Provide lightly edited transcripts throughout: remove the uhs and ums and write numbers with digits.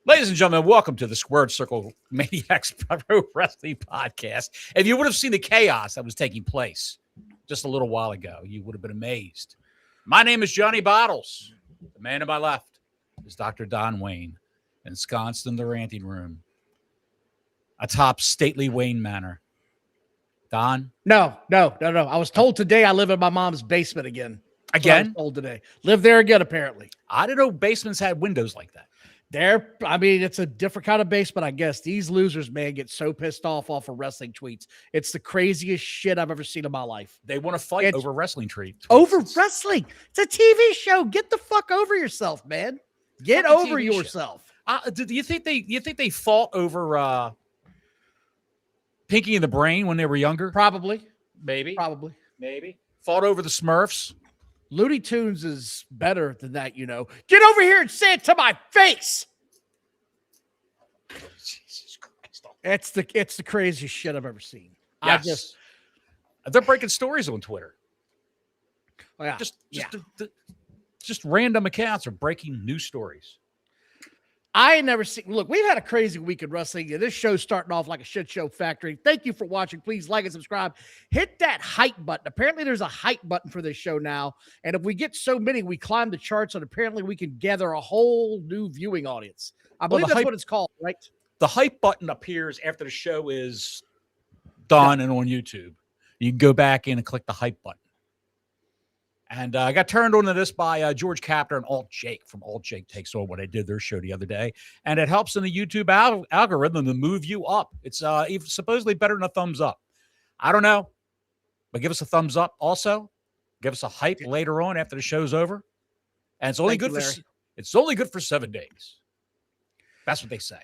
Ladies and gentlemen, welcome to the Squared Circle Maniacs Pro Wrestling Podcast. If you would have seen the chaos that was taking place just a little while ago, you would have been amazed. My name is Johnny Bottles. The man to my left is Dr. Don Wayne, ensconced in the ranting room atop stately Wayne Manor. Don? No. I was told today I live in my mom's basement again. Again? I was told today. Live there again, apparently. I didn't know basements had windows like that. It's a different kind of basement, I guess. These losers, man, get so pissed off of wrestling tweets. It's the craziest shit I've ever seen in my life. They want to fight over wrestling tweets. Over wrestling? It's a TV show. Get the fuck over yourself, man. Get over yourself. Do you think they fought over Pinky and the Brain when they were younger? Probably. Maybe. Fought over the Smurfs. Looney Tunes is better than that, you know. Get over here and say it to my face. Jesus Christ. It's the craziest shit I've ever seen. Yes. They're breaking stories on Twitter. Oh, yeah. Just random accounts are breaking news stories. I ain't never seen. Look, we've had a crazy week in wrestling. This show's starting off like a shit show factory. Thank you for watching. Please like and subscribe. Hit that hype button. Apparently, there's a hype button for this show now. And if we get so many, we climb the charts, and apparently we can gather a whole new viewing audience. I believe that's what it's called, right? The hype button appears after the show is done and on YouTube. You can go back in and click the hype button. And I got turned on to this by George Capter and Alt Jake from Alt Jake Takes On when I did their show the other day. And it helps in the YouTube algorithm to move you up. It's supposedly better than a thumbs up. I don't know, but give us a thumbs up. Also, give us a hype later on after the show's over. And it's only good for 7 days. That's what they say.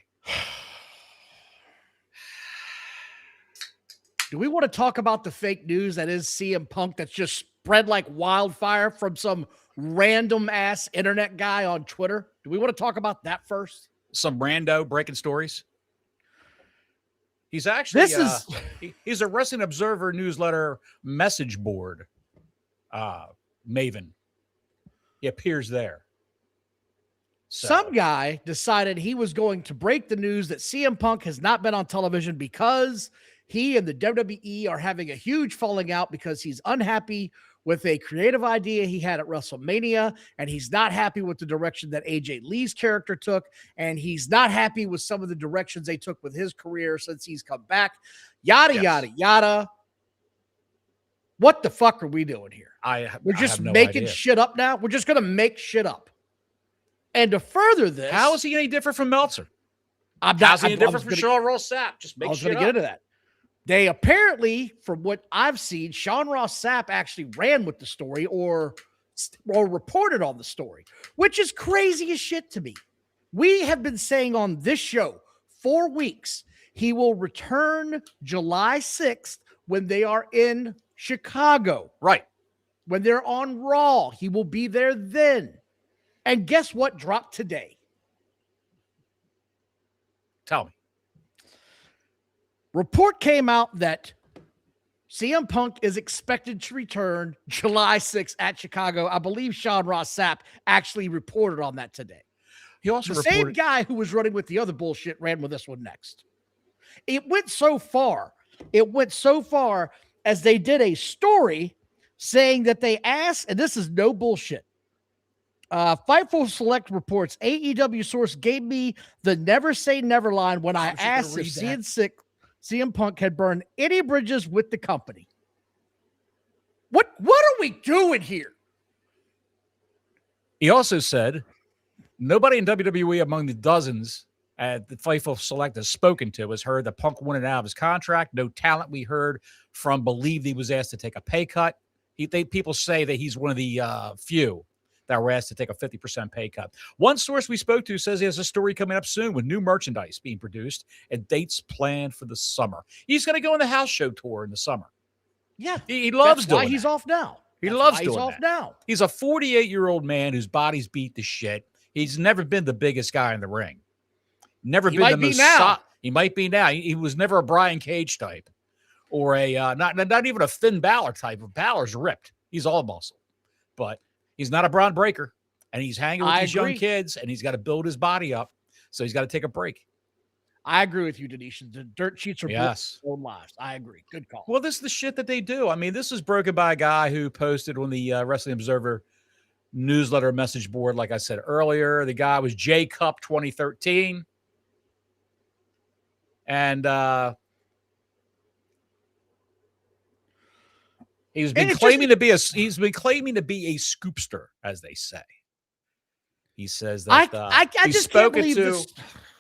Do we want to talk about the fake news that is CM Punk that's just spread like wildfire from some random ass internet guy on Twitter? Do we want to talk about that first? Some rando breaking stories. He's actually he's a Wrestling Observer newsletter message board maven. He appears there. So. Some guy decided he was going to break the news that CM Punk has not been on television because he and the WWE are having a huge falling out because he's unhappy with a creative idea he had at WrestleMania, and he's not happy with the direction that AJ Lee's character took, and he's not happy with some of the directions they took with his career since he's come back. Yada. What the fuck are we doing here? We're just making shit up now. We're just going to make shit up. And to further this, how is he any different from Meltzer? How's he any different from Sean Ross Sapp? Just make shit up. I was going to get into that. They apparently, from what I've seen, Sean Ross Sapp actually ran with the story or reported on the story, which is crazy as shit to me. We have been saying on this show 4 weeks, he will return July 6th when they are in Chicago. Right. When they're on Raw, he will be there then. And guess what dropped today? Tell me. Report came out that CM Punk is expected to return July 6th at Chicago. I believe Sean Ross Sapp actually reported on that today. He also the same guy who was running with the other bullshit ran with this one next. It went so far as they did a story saying that they asked, and this is no bullshit. Fightful Select reports AEW source gave me the never say never line when I asked if CM Punk had burned any bridges with the company. What are we doing here? He also said nobody in WWE among the dozens the Fightful Select has spoken to has heard that Punk wanted out of his contract. No talent we heard from believed he was asked to take a pay cut. People say that he's one of the few that were asked to take a 50% pay cut. One source we spoke to says he has a story coming up soon with new merchandise being produced and dates planned for the summer. He's going to go on the house show tour in the summer. Yeah. He loves doing that. He's off now. He loves doing that. He's off now. He's a 48-year-old man whose body's beat to shit. He's never been the biggest guy in the ring. Never been the most he might be now. He was never a Brian Cage type or a not even a Finn Balor type. Balor's ripped. He's all muscle. But he's not a Braun Breaker, and he's hanging with these young kids, and he's got to build his body up. So he's got to take a break. I agree with you, Denise. The dirt sheets are building Yes. their own lives. I agree. Good call. Well, this is the shit that they do. I mean, this is broken by a guy who posted on the Wrestling Observer newsletter message board, like I said earlier. The guy was J Cup 2013. And he's been claiming to be a scoopster, as they say. He says that I just can't believe this.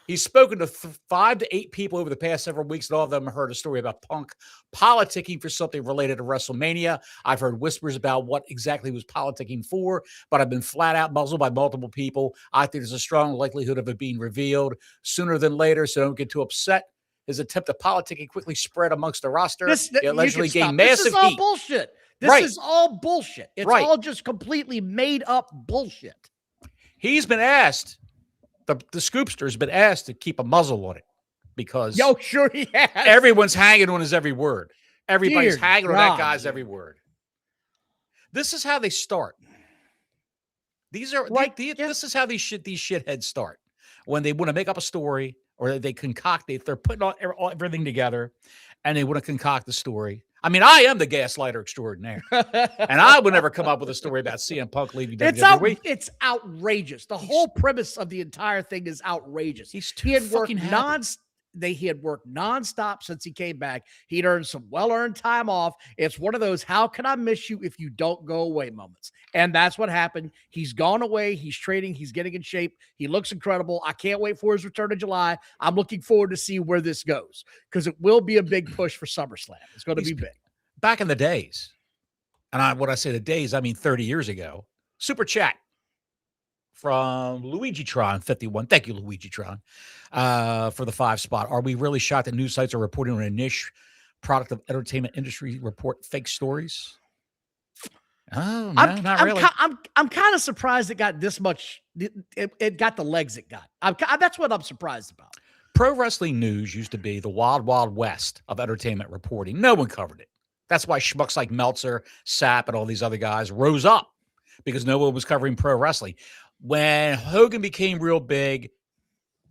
He's spoken to 5 to 8 people over the past several weeks, and all of them heard a story about Punk politicking for something related to WrestleMania. I've heard whispers about what exactly he was politicking for, but I've been flat out muzzled by multiple people. I think there's a strong likelihood of it being revealed sooner than later, so don't get too upset. His attempt at politicking quickly spread amongst the roster. It allegedly gained massive heat. This is all bullshit. This is all bullshit. It's all just completely made up bullshit. He's been asked. The scoopster's been asked to keep a muzzle on it because sure he has. Everyone's hanging on his every word. Everybody's hanging on that guy's every word. This is how they start. These are this is how these shitheads start. When they want to make up a story or they concoct it, they're putting everything together and they want to concoct the story. I mean, I am the gaslighter extraordinaire, and I would never come up with a story about CM Punk leaving WWE. It's outrageous. The whole premise of the entire thing is outrageous. He had worked nonstop since he came back. He'd earned some well-earned time off. It's one of those "how can I miss you if you don't go away" moments, and that's what happened. He's gone away. He's training. He's getting in shape. He looks incredible. I can't wait for his return in July. I'm looking forward to see where this goes because it will be a big push for SummerSlam. It's going to be big. Back in the days, and when I say the days, I mean 30 years ago. Super chat from Luigi Tron 51. Thank you, Luigi Tron, for the 5 spot. Are we really shocked that news sites are reporting on a niche product of entertainment industry report fake stories? Oh, no, not really. I'm kind of surprised it got this much. It got the legs it got. That's what I'm surprised about. Pro wrestling news used to be the wild, wild west of entertainment reporting. No one covered it. That's why schmucks like Meltzer, Sapp, and all these other guys rose up because no one was covering pro wrestling. When Hogan became real big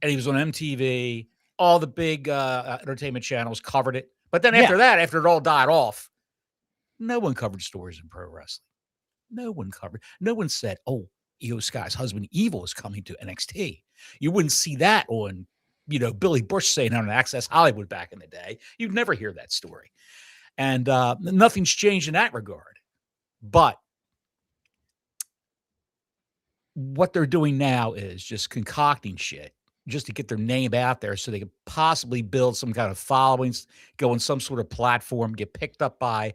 and he was on MTV, all the big entertainment channels covered it. But then after that, after it all died off, no one covered stories in pro wrestling. No one covered. No one said, oh, Io Sky's husband Evil is coming to NXT. You wouldn't see that on, Billy Bush saying on Access Hollywood back in the day. You'd never hear that story. And nothing's changed in that regard. But what they're doing now is just concocting shit just to get their name out there so they could possibly build some kind of followings, go on some sort of platform, get picked up by,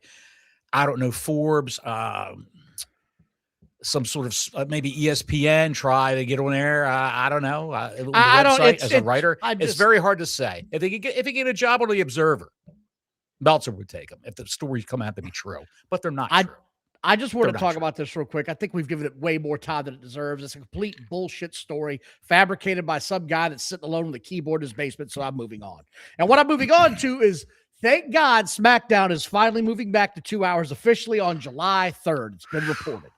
I don't know, Forbes, some sort of maybe ESPN, try to get on air. I don't know. As a writer, it's very hard to say. If they get a job on the Observer, Meltzer would take them if the stories come out to be true, but they're not true. I just want to talk about this real quick. I think we've given it way more time than it deserves. It's a complete bullshit story fabricated by some guy that's sitting alone on the keyboard in his basement. So I'm moving on. And what I'm moving on to is, thank God SmackDown is finally moving back to 2 hours officially on July 3rd. It's been reported.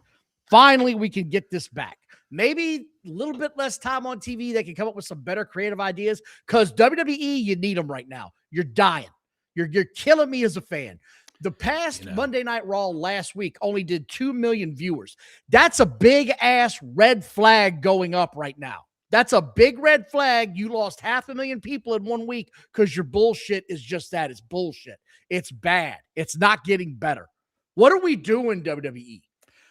Finally, we can get this back. Maybe a little bit less time on TV. They can come up with some better creative ideas because WWE, you need them right now. You're dying. You're killing me as a fan. The past Monday Night Raw last week only did 2 million viewers. That's a big ass red flag going up right now. That's a big red flag. You lost 500,000 people in 1 week because your bullshit is just that. It's bullshit. It's bad. It's not getting better. What are we doing, WWE?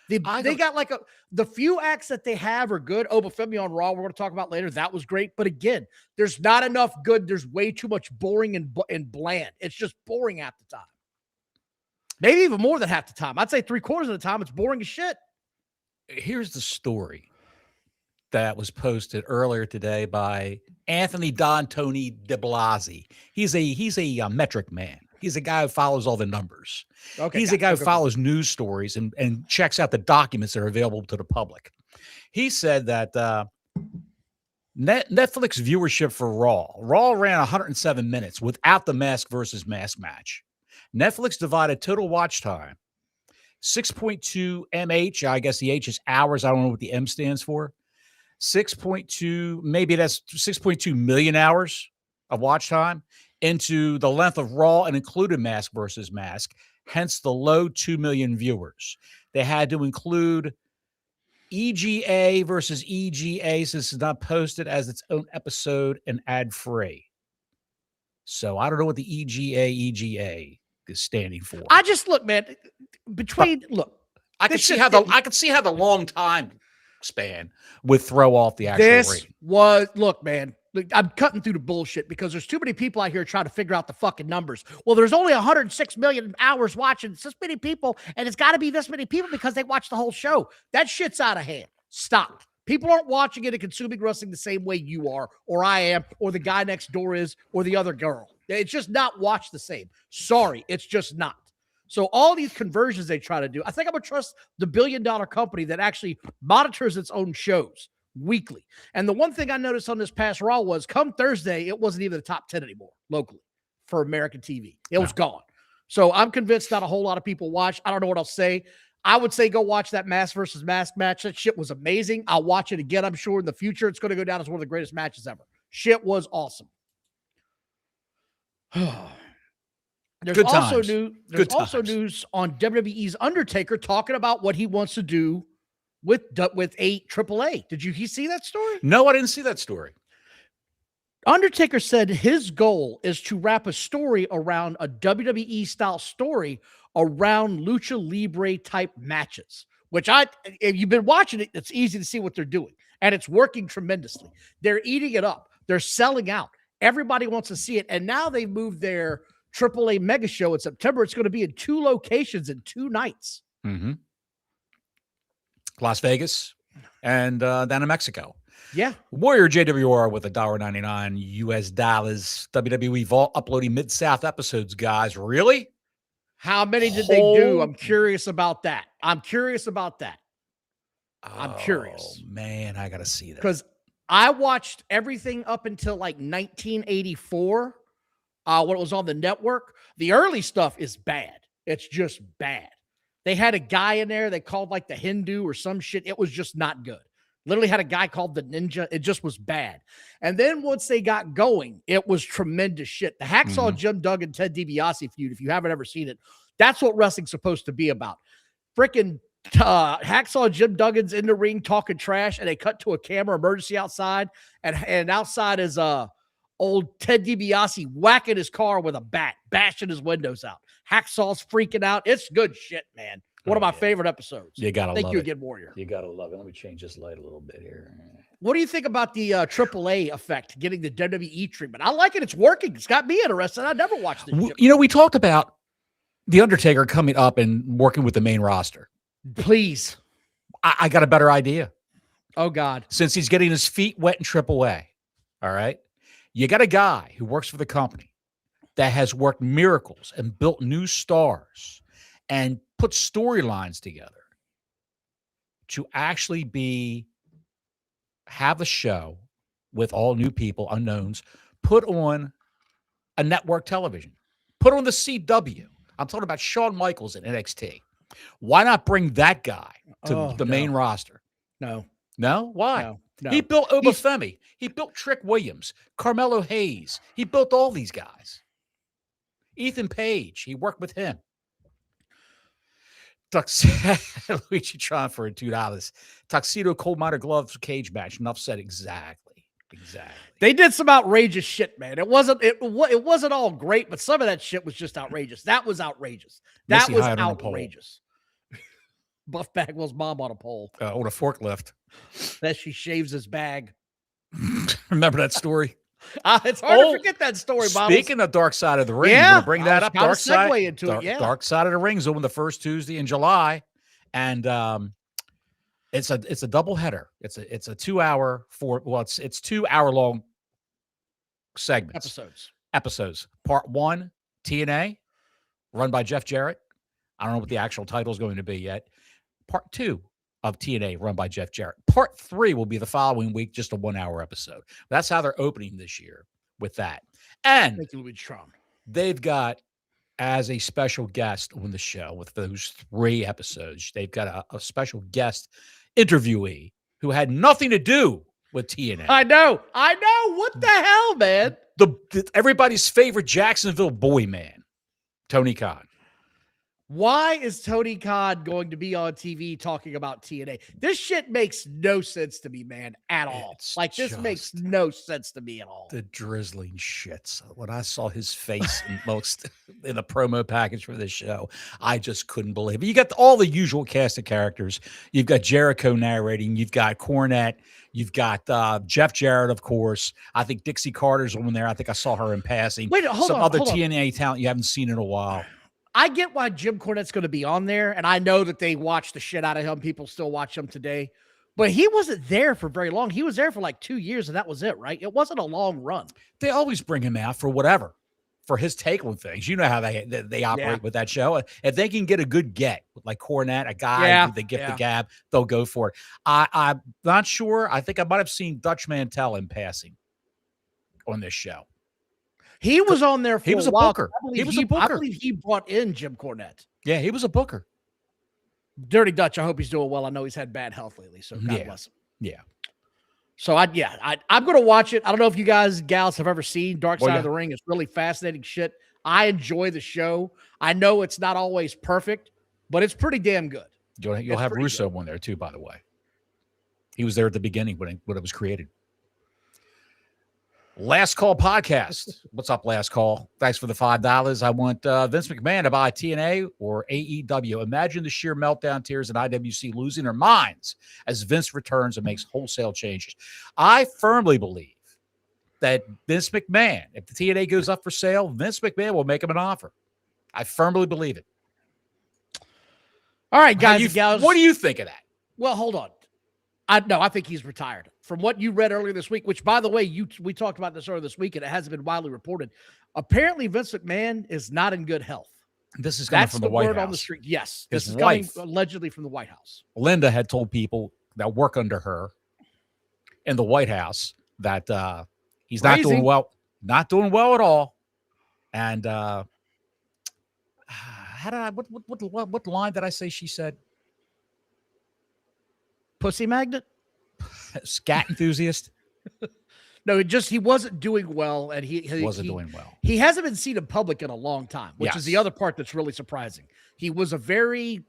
They got the few acts that they have are good. Obafemi on Raw, we're going to talk about later. That was great. But again, there's not enough good. There's way too much boring and bland. It's just boring half the time. Maybe even more than half the time. I'd say 3/4 of the time it's boring as shit. Here's the story that was posted earlier today by Anthony Don Tony DeBlasi. He's a metric man. He's a guy who follows all the numbers. Okay, he's a guy who follows news stories and checks out the documents that are available to the public. He said that Netflix viewership for Raw ran 107 minutes without the mask versus mask match. Netflix divided total watch time 6.2 MH. I guess the H is hours. I don't know what the M stands for. 6.2, maybe that's 6.2 million hours of watch time into the length of Raw and included Mask versus Mask, hence the low 2 million viewers. They had to include EGA versus EGA since it's not posted as its own episode and ad-free. So I don't know what the EGA is standing for. I just look, man, I could see how the long time span would throw off the actual rating. Look, man, I'm cutting through the bullshit because there's too many people out here trying to figure out the fucking numbers. Well, there's only 106 million hours watching. It's this many people, and it's got to be this many people because they watch the whole show. That shit's out of hand. Stop. People aren't watching it and consuming wrestling the same way you are, or I am, or the guy next door is, or the other girl. It's just not watched the same. Sorry, it's just not. So all these conversions they try to do, I think I'm going to trust the billion-dollar company that actually monitors its own shows weekly. And the one thing I noticed on this past Raw was come Thursday, it wasn't even the top 10 anymore locally for American TV. It was gone. So I'm convinced not a whole lot of people watch. I don't know what else to say. I would say go watch that Mask versus Mask match. That shit was amazing. I'll watch it again. I'm sure in the future it's going to go down as one of the greatest matches ever. Shit was awesome. There's also news on WWE's Undertaker talking about what he wants to do with AAA. Did you see that story? No, I didn't see that story. Undertaker said his goal is to wrap a story around a WWE style story around lucha libre type matches, which if you've been watching it, it's easy to see what they're doing, and it's working tremendously. They're eating it up. They're selling out. Everybody wants to see it, and now they've moved their AAA mega show in September. It's going to be in 2 locations in 2 nights. Mm-hmm. Las Vegas and down in Mexico. Yeah. Warrior JWR with $1.99 US dollars. WWE Vault uploading Mid-South episodes, guys. Really? How many did they do? I'm curious about that. I'm curious. Man, I got to see that. Because I watched everything up until like 1984 when it was on the network. The early stuff is bad. It's just bad. They had a guy in there they called like the Hindu or some shit. It was just not good. Literally had a guy called the Ninja. It just was bad. And then once they got going, it was tremendous shit. The Hacksaw Jim Duggan, Ted DiBiase feud, if you haven't ever seen it, that's what wrestling's supposed to be about. Freaking Hacksaw Jim Duggan's in the ring talking trash, and they cut to a camera emergency outside, and outside is old Ted DiBiase whacking his car with a bat, bashing his windows out. Hacksaw's freaking out. It's good shit, man. One of my favorite episodes. You gotta love it. Thank you again, Warrior. You gotta love it. Let me change this light a little bit here. What do you think about the AAA effect, getting the WWE treatment? I like it. It's working. It's got me interested. I never watched it. You know, we talked about The Undertaker coming up and working with the main roster. Please. I got a better idea. Oh, God. Since he's getting his feet wet in AAA, all right? You got a guy who works for the company that has worked miracles and built new stars and put storylines together to actually have a show with all new people, unknowns, put on a network television, put on the CW. I'm talking about Shawn Michaels in NXT. Why not bring that guy to the main roster? No. No? Why? No. He built Obafemi. He built Trick Williams, Carmelo Hayes. He built all these guys. Ethan Page, he worked with him. Luigi Tron for $2. Tuxedo Cold Miner Gloves cage match. Enough said. Exactly. They did some outrageous shit, man. It wasn't all great, but some of that shit was just outrageous. That was outrageous. That was outrageous. Buff Bagwell's mom on a pole. On a forklift. That she shaves his bag. Remember that story? It's hard to forget that story, Bob. Speaking of Dark Side of the Ring, yeah, bring that up. Dark Side of the Ring's on the first Tuesday in July, and it's a double header. It's a 2 hour it's 2 hour long segments episodes. Part 1, TNA, run by Jeff Jarrett. I don't know what the actual title is going to be yet. Part 2 of TNA, run by Jeff Jarrett. Part 3 will be the following week, just a 1 hour episode. That's how they're opening this year with that. And thank you, Luigi Tron. They've got, as a special guest on the show with those 3 episodes, they've got a special guest interviewee who had nothing to do with TNA. I know. What the hell, man? Everybody's favorite Jacksonville boy man, Tony Khan. Why is Tony Khan going to be on TV talking about TNA? This shit makes no sense to me, man, at all. This makes no sense to me at all. The drizzling shits. When I saw his face in the promo package for this show, I just couldn't believe it. You got all the usual cast of characters. You've got Jericho narrating. You've got Cornette. You've got Jeff Jarrett, of course. I think Dixie Carter's on there. I think I saw her in passing. Wait, hold Some on, other hold on. TNA talent you haven't seen in a while. I get why Jim Cornette's going to be on there, and I know that they watch the shit out of him. People still watch him today. But he wasn't there for very long. He was there for like 2 years, and that was it, right? It wasn't a long run. They always bring him out for whatever, for his take on things. You know how they operate with that show. If they can get a good get, like Cornette, a guy who they get the gab, they'll go for it. I'm not sure. I think I might have seen Dutch Mantel in passing on this show. He was on there for he was a while. booker. I believe he brought in Jim Cornette. Yeah, he was a booker. Dirty Dutch, I hope he's doing well. I know he's had bad health lately, so God bless him. Yeah. So I'm going to watch it. I don't know if you gals have ever seen Dark Side of the Ring. It's really fascinating shit. I enjoy the show. I know it's not always perfect, but it's pretty damn good. You'll have Russo on there too, by the way. He was there at the beginning when it was created. Last Call Podcast. What's up, Last Call? Thanks for the $5. I want Vince McMahon to buy TNA or AEW. Imagine the sheer meltdown tears in IWC losing their minds as Vince returns and makes wholesale changes. I firmly believe that Vince McMahon, if the TNA goes up for sale, Vince McMahon will make him an offer. I firmly believe it. All right, guys and gals. What do you think of that? Well, hold on. I think he's retired. From what you read earlier this week, which, by the way, we talked about this earlier this week, and it hasn't been widely reported. Apparently, Vince McMahon is not in good health. This is coming from the White House. That's the word on the street. Yes, His this is wife, coming allegedly from the White House. Linda had told people that work under her in the White House that he's not doing well. Not doing well at all. And what line did I say she said? Pussy magnet? Scat enthusiast? No, he wasn't doing well, and he wasn't doing well. He hasn't been seen in public in a long time, which is the other part that's really surprising. He was a very,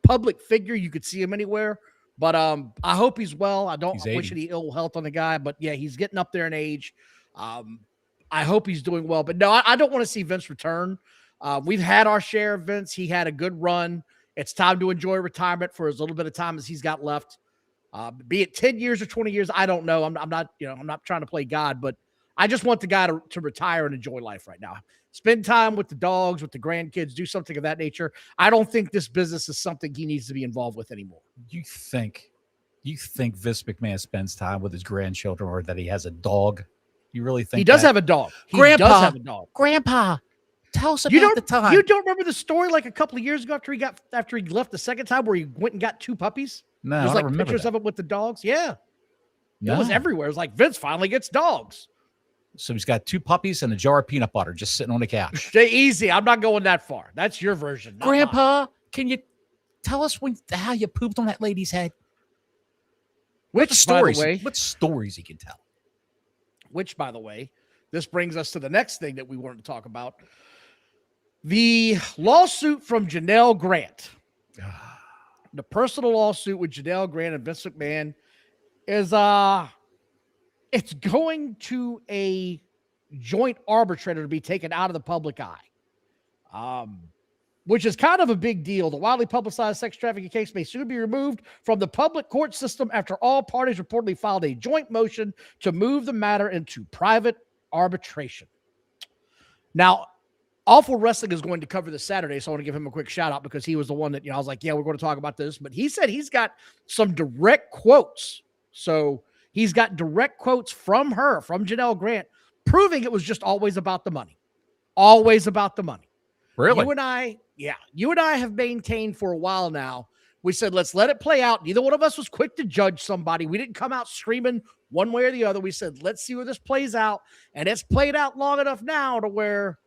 public figure. You could see him anywhere, but I hope he's well. I don't wish any ill health on the guy, but yeah, he's getting up there in age. I hope he's doing well, but no, I don't want to see Vince return. We've had our share of Vince. He had a good run. It's time to enjoy retirement for as little bit of time as he's got left. Be it 10 years or 20 years, I don't know. I'm not trying to play God, but I just want the guy to retire and enjoy life right now. Spend time with the dogs, with the grandkids, do something of that nature. I don't think this business is something he needs to be involved with anymore. You think Vince McMahon spends time with his grandchildren, or that he has a dog? You really think he does have a dog? Grandpa does have a dog. Grandpa, tell us about the time. You don't remember the story like a couple of years ago after he left the second time, where he went and got 2 puppies? No, there's I don't remember pictures that. of it with the dogs. Yeah. No. It was everywhere. It was like Vince finally gets dogs. So he's got 2 puppies and a jar of peanut butter just sitting on the couch. Stay easy. I'm not going that far. That's your version. Grandpa, can you tell us how you pooped on that lady's head? What stories he can tell? Which, by the way, this brings us to the next thing that we wanted to talk about. The lawsuit from Janelle Grant. The personal lawsuit with Janelle Grant and Vince McMahon is it's going to a joint arbitrator to be taken out of the public eye, which is kind of a big deal. The widely publicized sex trafficking case may soon be removed from the public court system after all parties reportedly filed a joint motion to move the matter into private arbitration. Now, Awful Wrestling is going to cover this Saturday, so I want to give him a quick shout out because he was the one that, I was like, yeah, we're going to talk about this. But he said he's got some direct quotes. So he's got direct quotes from her, from Janelle Grant, proving it was just always about the money. Always about the money. Really? You and I have maintained for a while now. We said, let's let it play out. Neither one of us was quick to judge somebody. We didn't come out screaming one way or the other. We said, let's see where this plays out. And it's played out long enough now to where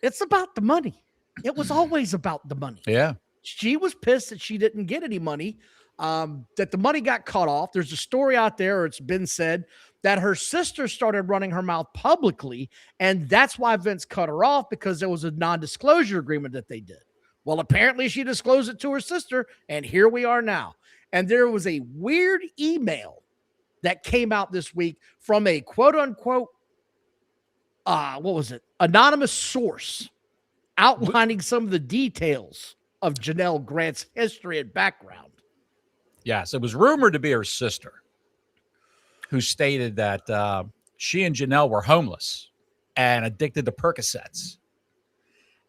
it's about the money. It was always about the money. Yeah. She was pissed that she didn't get any money. that the money got cut off. There's a story out there, or it's been said, that her sister started running her mouth publicly, and that's why Vince cut her off, because there was a non-disclosure agreement that they did. Well, apparently she disclosed it to her sister, and here we are now. And there was a weird email that came out this week from a quote-unquote, anonymous source outlining some of the details of Janelle Grant's history and background. Yes, it was rumored to be her sister, who stated that she and Janelle were homeless and addicted to Percocets.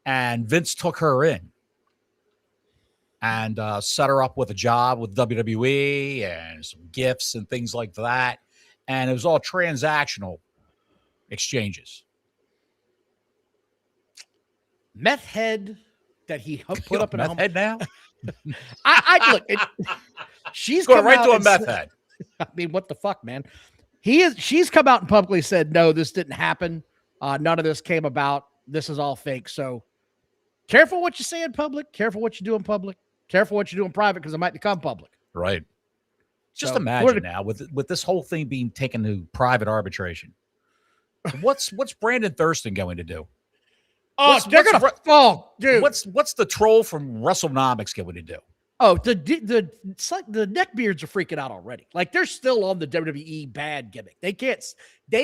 And Vince took her in and set her up with a job with WWE and some gifts and things like that. And it was all transactional exchanges. Meth head that he put up in a meth head now. I look. She's going right to a meth head. I mean, what the fuck, man? She's come out and publicly said, no, this didn't happen. None of this came about. This is all fake. So careful what you say in public. Careful what you do in public. Careful what you do in private, because it might become public. Right. Just So, imagine now with this whole thing being taken to private arbitration. What's Brandon Thurston going to do? Oh, they're going to fall, dude. What's the troll from WrestleNomics going to do? Oh, the neckbeards are freaking out already. Like, they're still on the WWE bad gimmick. They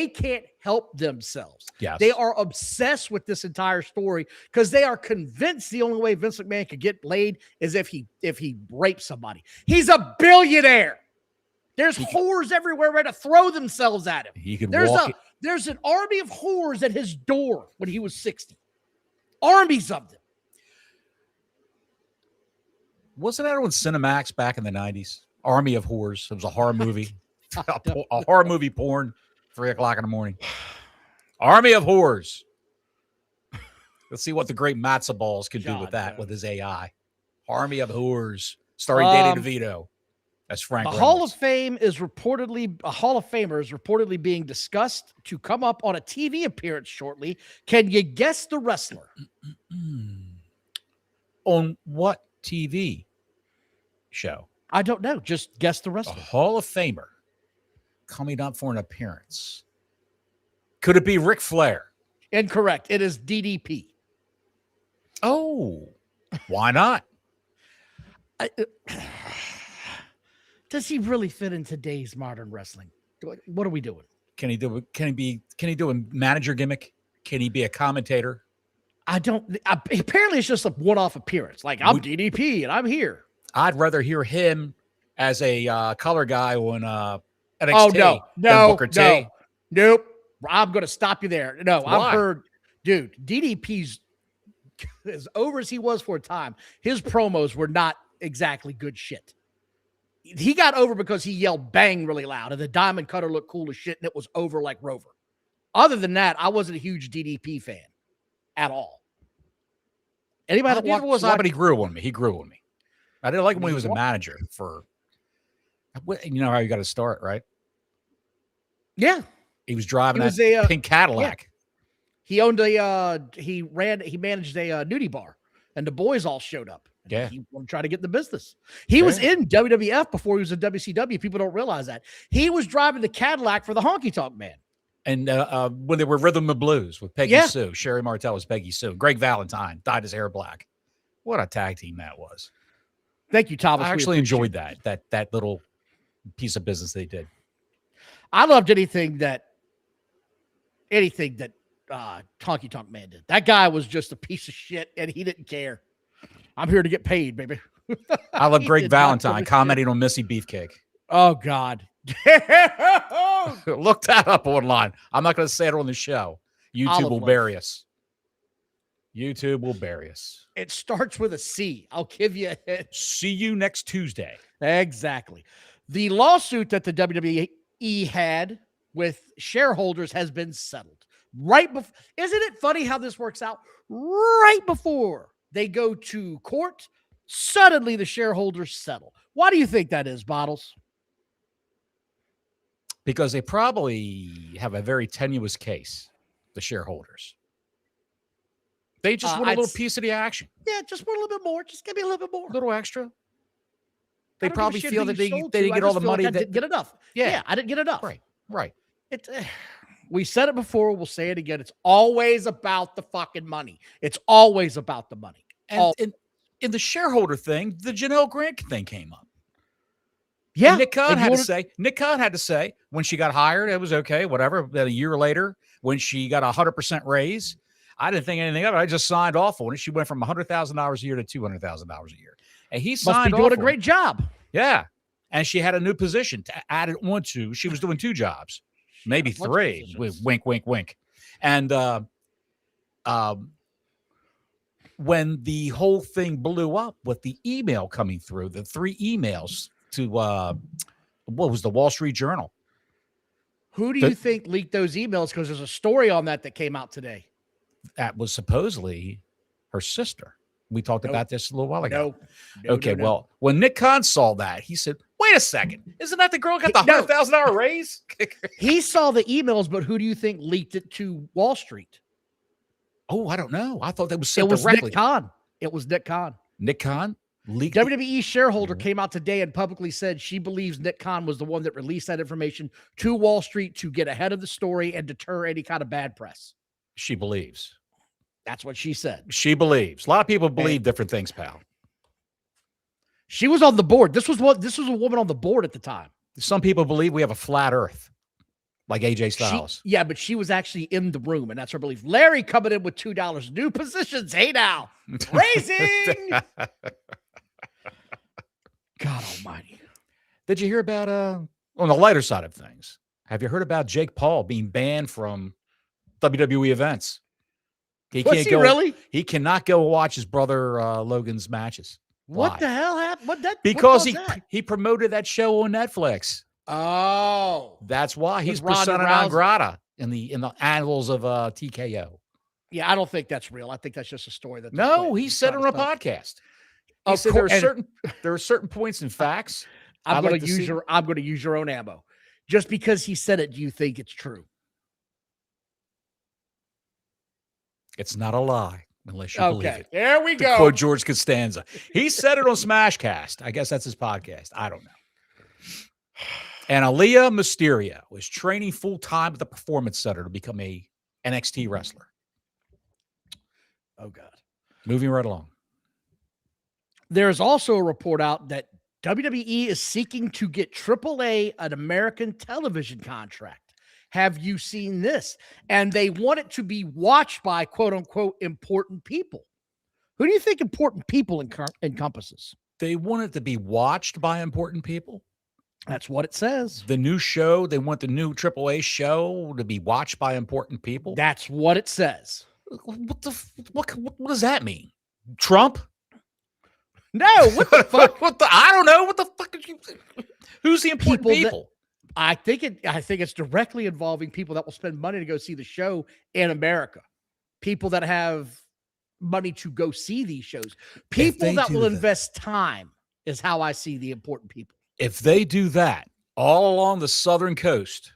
can't help themselves. Yes. They are obsessed with this entire story because they are convinced the only way Vince McMahon could get laid is if he rapes somebody. He's a billionaire. There's whores everywhere ready to throw themselves at him. He could There's an army of whores at his door when he was 60. Armies of them. Wasn't that on Cinemax back in the 90s? Army of Whores. It was a horror movie. a horror movie porn, 3:00 in the morning. Army of Whores. Let's see what the great Matzo Balls can do with that, with his AI. Army of Whores. Starring Danny DeVito. That's Frank Reynolds. Hall of Famer is reportedly being discussed to come up on a TV appearance shortly. Can you guess the wrestler? On what TV show? I don't know. Just guess the A wrestler. Hall of Famer coming up for an appearance. Could it be Ric Flair? Incorrect. It is DDP. Oh, why not? Does he really fit in today's modern wrestling? What are we doing? Can he do a manager gimmick? Can he be a commentator? Apparently it's just a one-off appearance. Like, I'm DDP and I'm here. I'd rather hear him as a color guy on NXT. Oh, no, Booker T. Nope. I'm going to stop you there. No, Why? I've heard, dude, DDP's as over as he was for a time. His promos were not exactly good shit. He got over because he yelled bang really loud and the diamond cutter looked cool as shit and it was over like Rover. Other than that, I wasn't a huge DDP fan at all. Anybody that Neither was I, but he grew on me. I didn't like him when he was a manager for, you know how you got to start, right? Yeah. He was driving that pink Cadillac. Yeah. He managed a nudie bar and the boys all showed up. Yeah. He wanted to try to get in the business. He was in WWF before he was in WCW. People don't realize that. He was driving the Cadillac for the Honky Tonk Man. And when they were Rhythm and Blues with Peggy Sue, Sherry Martel was Peggy Sue. Greg Valentine dyed his hair black. What a tag team that was. Thank you, Thomas. I actually enjoyed that little piece of business they did. I loved anything that Honky Tonk Man did. That guy was just a piece of shit and he didn't care. I'm here to get paid, baby. I love Greg Valentine commenting on Missy Beefcake. Oh, God. Look that up online. I'm not going to say it on the show. YouTube will bury us. YouTube will bury us. It starts with a C. I'll give you a hint. See you next Tuesday. Exactly. The lawsuit that the WWE had with shareholders has been settled. Right before, isn't it funny how this works out? Right before they go to court, suddenly the shareholders settle. Why do you think that is, Bottles? Because they probably have a very tenuous case, the shareholders. They just want a little piece of the action. Yeah, just want a little bit more. Just give me a little bit more. A little extra. They don't give a probably shit feel who that you they sold didn't to. get I all just the feel like money I didn't get enough. Yeah. I didn't get enough. Right. It's we said it before. We'll say it again. It's always about the fucking money. It's always about the money. And in the shareholder thing, the Janelle Grant thing came up. Yeah, and Nick Khan had to say when she got hired, it was okay, whatever. Then a year later, when she got 100% raise, I didn't think anything of it. I just signed off on it. She went from $100,000 a year to $200,000 a year, and he signed must be doing off a great job. Yeah, and she had a new position to add it onto. She was doing 2 jobs, maybe 3. Wink, wink, wink. And when the whole thing blew up with the email coming through, the 3 emails to what was the Wall Street Journal. Who do you think leaked those emails? Because there's a story on that came out today. That was supposedly her sister. We talked about this a little while ago. No. Well, when Nick Khan saw that, he said, wait a second. Isn't that the girl who got the $100,000 raise? He saw the emails, but who do you think leaked it to Wall Street? Oh, I don't know. I thought that was sent directly. Nick Khan. It was Nick Khan. Nick Khan leaked WWE shareholder came out today and publicly said she believes Nick Khan was the one that released that information to Wall Street to get ahead of the story and deter any kind of bad press. She believes. That's what she said. She believes. A lot of people believe different things, pal. She was on the board. This was a woman on the board at the time. Some people believe we have a flat earth, like AJ Styles. But she was actually in the room, and that's her belief. Larry coming in with $2. New positions. Hey now. Raising. God almighty. Did you hear about on the lighter side of things? Have you heard about Jake Paul being banned from WWE events? He cannot go watch his brother Logan's matches. What the hell happened? Because he promoted that show on Netflix. Oh, that's why he's persona non grata in the annals of TKO. Yeah, I don't think that's real. I think that's just a story that. No, he said it on a podcast. He said there are certain points and facts. I'm going to use your own ammo. Just because he said it, do you think it's true? It's not a lie unless you believe it. There we go. Quote George Costanza. He said it on Smashcast. I guess that's his podcast. I don't know. And Aaliyah Mysterio was training full time at the Performance Center to become a NXT wrestler. Oh God. Moving right along. There's also a report out that WWE is seeking to get AAA an American television contract. Have you seen this? And they want it to be watched by quote unquote important people. Who do you think important people encompasses? They want it to be watched by important people. That's what it says. The new show, they want the new AAA show to be watched by important people. That's what it says. What does that mean? Trump? No, what the fuck? I don't know. What the fuck is you? Who's the important people? I think it's directly involving people that will spend money to go see the show in America. People that have money to go see these shows. People that will invest time is how I see the important people. If they do that all along the southern coast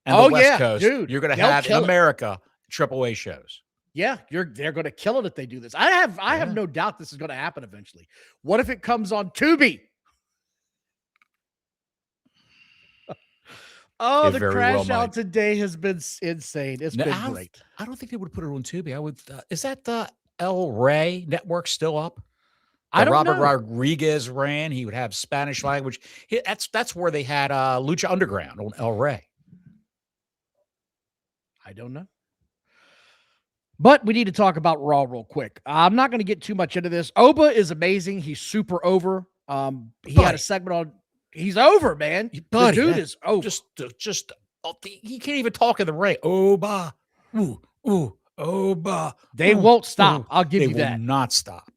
and the west coast, dude, you're going to have in America AAA shows. Yeah, they're going to kill it if they do this. I have no doubt this is going to happen eventually. What if it comes on Tubi? Oh, the crash out today has been insane. It's been great. I don't think they would put it on Tubi. I would. Is that the El Rey network still up? I don't know. Robert Rodriguez ran. He would have Spanish language. That's where they had Lucha Underground on El Rey. I don't know. But we need to talk about Raw real quick. I'm not going to get too much into this. Oba is amazing. He's super over. He had a segment on. He's over, man. The dude is over. He can't even talk in the ring. Oba, Oba. They won't stop. I'll give you that. They will not stop.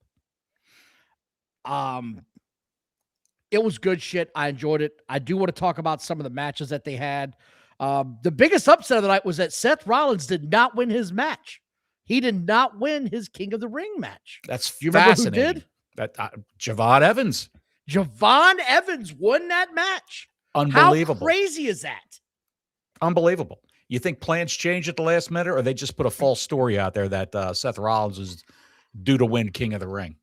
It was good shit. I enjoyed it. I do want to talk about some of the matches that they had. The biggest upset of the night was that Seth Rollins did not win his match. He did not win his King of the Ring match. That's fascinating. Remember who did? That Javon Evans. Javon Evans won that match. Unbelievable. How crazy is that? Unbelievable. You think plans changed at the last minute, or they just put a false story out there that Seth Rollins is due to win King of the Ring?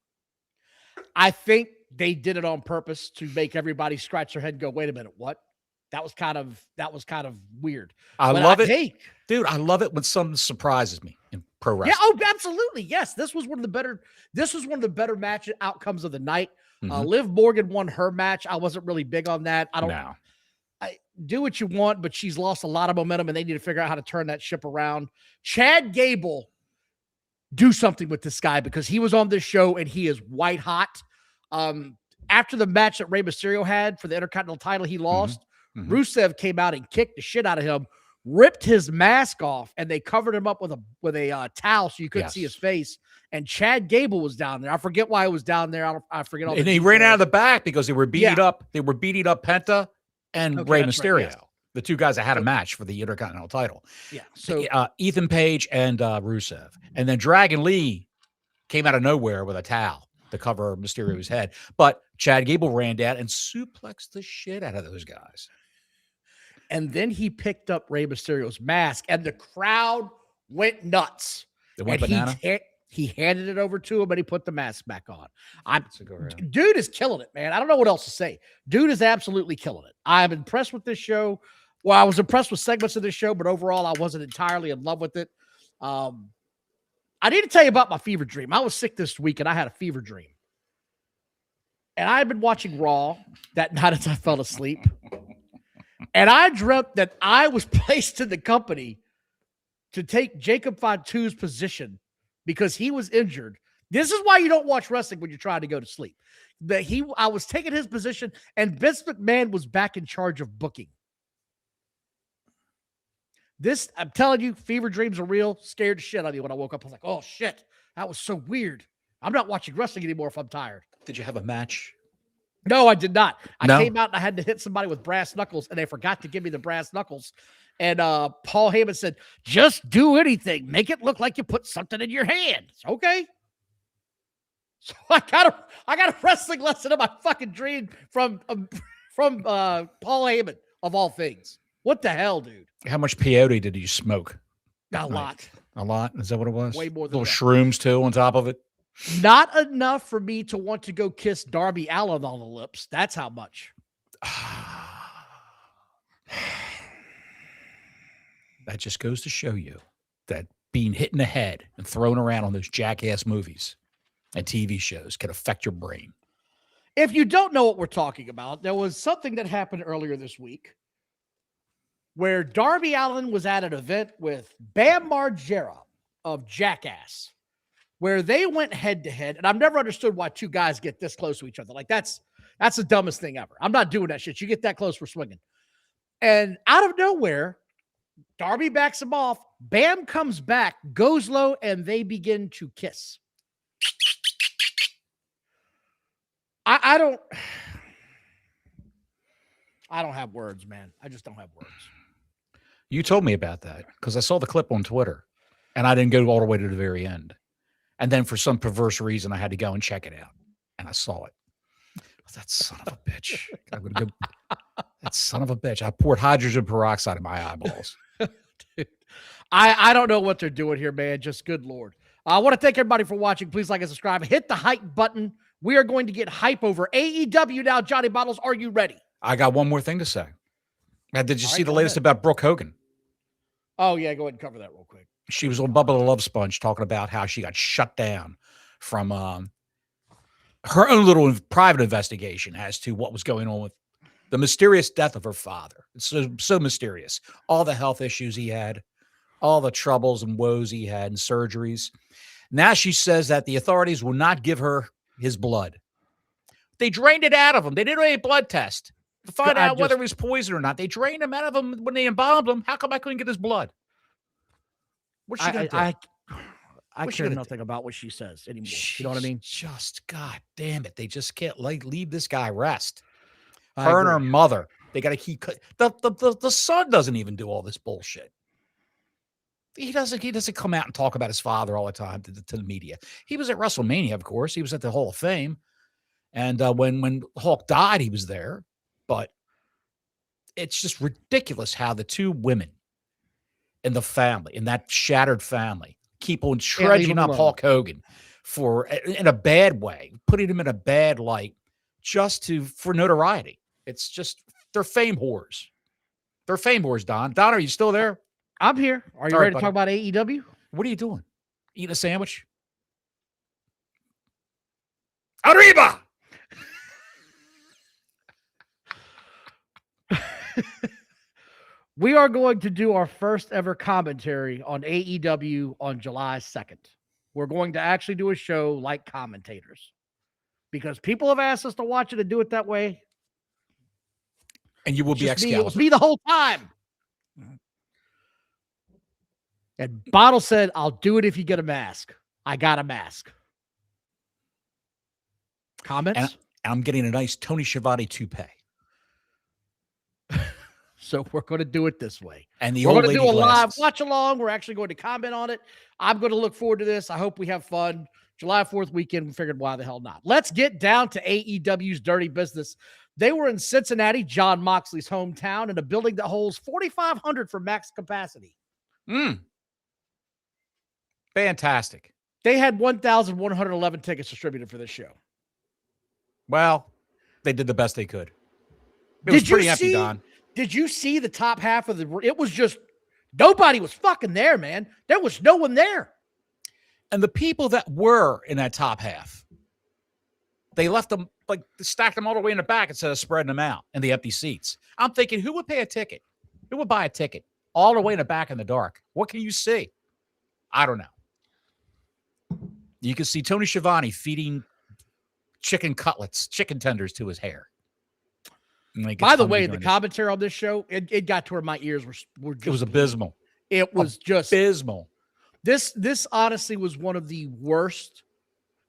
I think they did it on purpose to make everybody scratch their head and go, wait a minute, what? That was kind of weird. I love it. Dude, I love it when something surprises me in pro wrestling. Yeah, oh, absolutely. Yes. This was one of the better match outcomes of the night. Liv Morgan won her match. I wasn't really big on that. I do what you want, but she's lost a lot of momentum and they need to figure out how to turn that ship around. Chad Gable, do something with this guy because he was on this show and he is white hot. After the match that Rey Mysterio had for the Intercontinental title, he lost. Rusev came out and kicked the shit out of him, ripped his mask off, and they covered him up with a towel so you couldn't see his face. And Chad Gable was down there. I forget why he was down there. I forget all. And he ran out of the back because they were beating up. They were beating up Penta and Rey Mysterio, the two guys that had a match for the Intercontinental title. Yeah. So Ethan Page and Rusev, and then Dragon Lee came out of nowhere with a towel to cover Mysterio's head. But Chad Gable ran down and suplexed the shit out of those guys. And then he picked up Rey Mysterio's mask, and the crowd went nuts. They went banana. He handed it over to him, and he put the mask back on. Dude is killing it, man. I don't know what else to say. Dude is absolutely killing it. I'm impressed with this show. Well, I was impressed with segments of this show, but overall, I wasn't entirely in love with it. I need to tell you about my fever dream. I was sick this week, and I had a fever dream. And I had been watching Raw that night as I fell asleep. And I dreamt that I was placed in the company to take Jacob Fontu's position because he was injured. This is why you don't watch wrestling when you're trying to go to sleep. I was taking his position, and Vince McMahon was back in charge of booking. This, I'm telling you, fever dreams are real. Scared the shit out of you when I woke up. I was like, oh, shit, that was so weird. I'm not watching wrestling anymore if I'm tired. Did you have a match? No, I did not. I came out and I had to hit somebody with brass knuckles, and they forgot to give me the brass knuckles. And Paul Heyman said, just do anything. Make it look like you put something in your hand. Okay. So I got a wrestling lesson in my fucking dream from Paul Heyman, of all things. What the hell, dude? How much peyote did you smoke? A lot. A lot? Is that what it was? Way more than little shrooms, too, on top of it? Not enough for me to want to go kiss Darby Allin on the lips. That's how much. That just goes to show you that being hit in the head and thrown around on those jackass movies and TV shows can affect your brain. If you don't know what we're talking about, there was something that happened earlier this week where Darby Allin was at an event with Bam Margera of Jackass, where they went head to head. And I've never understood why two guys get this close to each other. Like that's the dumbest thing ever. I'm not doing that shit. You get that close for swinging. And out of nowhere, Darby backs him off. Bam comes back, goes low, and they begin to kiss. I don't have words, man. I just don't have words. You told me about that because I saw the clip on Twitter and I didn't go all the way to the very end. And then for some perverse reason, I had to go and check it out. And I saw it. That son of a bitch. That son of a bitch. I poured hydrogen peroxide in my eyeballs. Dude, I don't know what they're doing here, man. Just good Lord. I want to thank everybody for watching. Please like and subscribe. Hit the hype button. We are going to get hype over AEW now. Johnny Bottles, are you ready? I got one more thing to say. Now, did you see the latest about Brooke Hogan? Oh, yeah. Go ahead and cover that real quick. She was on Bubba the Love Sponge talking about how she got shut down from her own little private investigation as to what was going on with the mysterious death of her father. It's so mysterious. All the health issues he had, all the troubles and woes he had and surgeries. Now she says that the authorities will not give her his blood. They drained it out of him. They didn't do any blood test to find out whether it was poison or not. They drained him out of him when they embalmed him. How come I couldn't get his blood? What's she going to do? I care nothing about what she says anymore. You know what I mean? Just, God damn it. They just can't leave this guy rest. Her and her mother, they got to keep the son doesn't even do all this bullshit. He doesn't come out and talk about his father all the time to the media. He was at WrestleMania, of course. He was at the Hall of Fame. And when Hulk died, he was there. But it's just ridiculous how the two women in the family, in that shattered family, keep on trudging up Hulk Hogan in a bad way, putting him in a bad light just for notoriety. It's just, they're fame whores. They're fame whores, Don. Don, are you still there? I'm here. Are you All right, ready to talk about AEW? What are you doing? Eating a sandwich? Arriba! We are going to do our first ever commentary on AEW on July 2nd. We're going to actually do a show like commentators because people have asked us to watch it and do it that way. And you will be Excalibur. It was me the whole time. And Bottle said, I'll do it if you get a mask. I got a mask. Comments? And I'm getting a nice Tony Schiavone toupee. So we're going to do it this way. And the we're old going to lady do a glasses. live watch along. We're actually going to comment on it. I'm going to look forward to this. I hope we have fun. July 4th weekend, we figured why the hell not. Let's get down to AEW's dirty business. They were in Cincinnati, John Moxley's hometown, in a building that holds 4,500 for max capacity. Fantastic. They had 1,111 tickets distributed for this show. Well, they did the best they could. It was pretty empty, Don. Did you see the top half of the? It was just nobody was fucking there, man. There was no one there. And the people that were in that top half, they left them, like, stacked them all the way in the back instead of spreading them out in the empty seats. I'm thinking, who would pay a ticket? Who would buy a ticket all the way in the back in the dark? What can you see? I don't know. You can see Tony Schiavone feeding chicken cutlets, chicken tenders to his hair. By the way, the commentary on this show, it got to where my ears were just, it was abysmal. It was just abysmal. This honestly was one of the worst.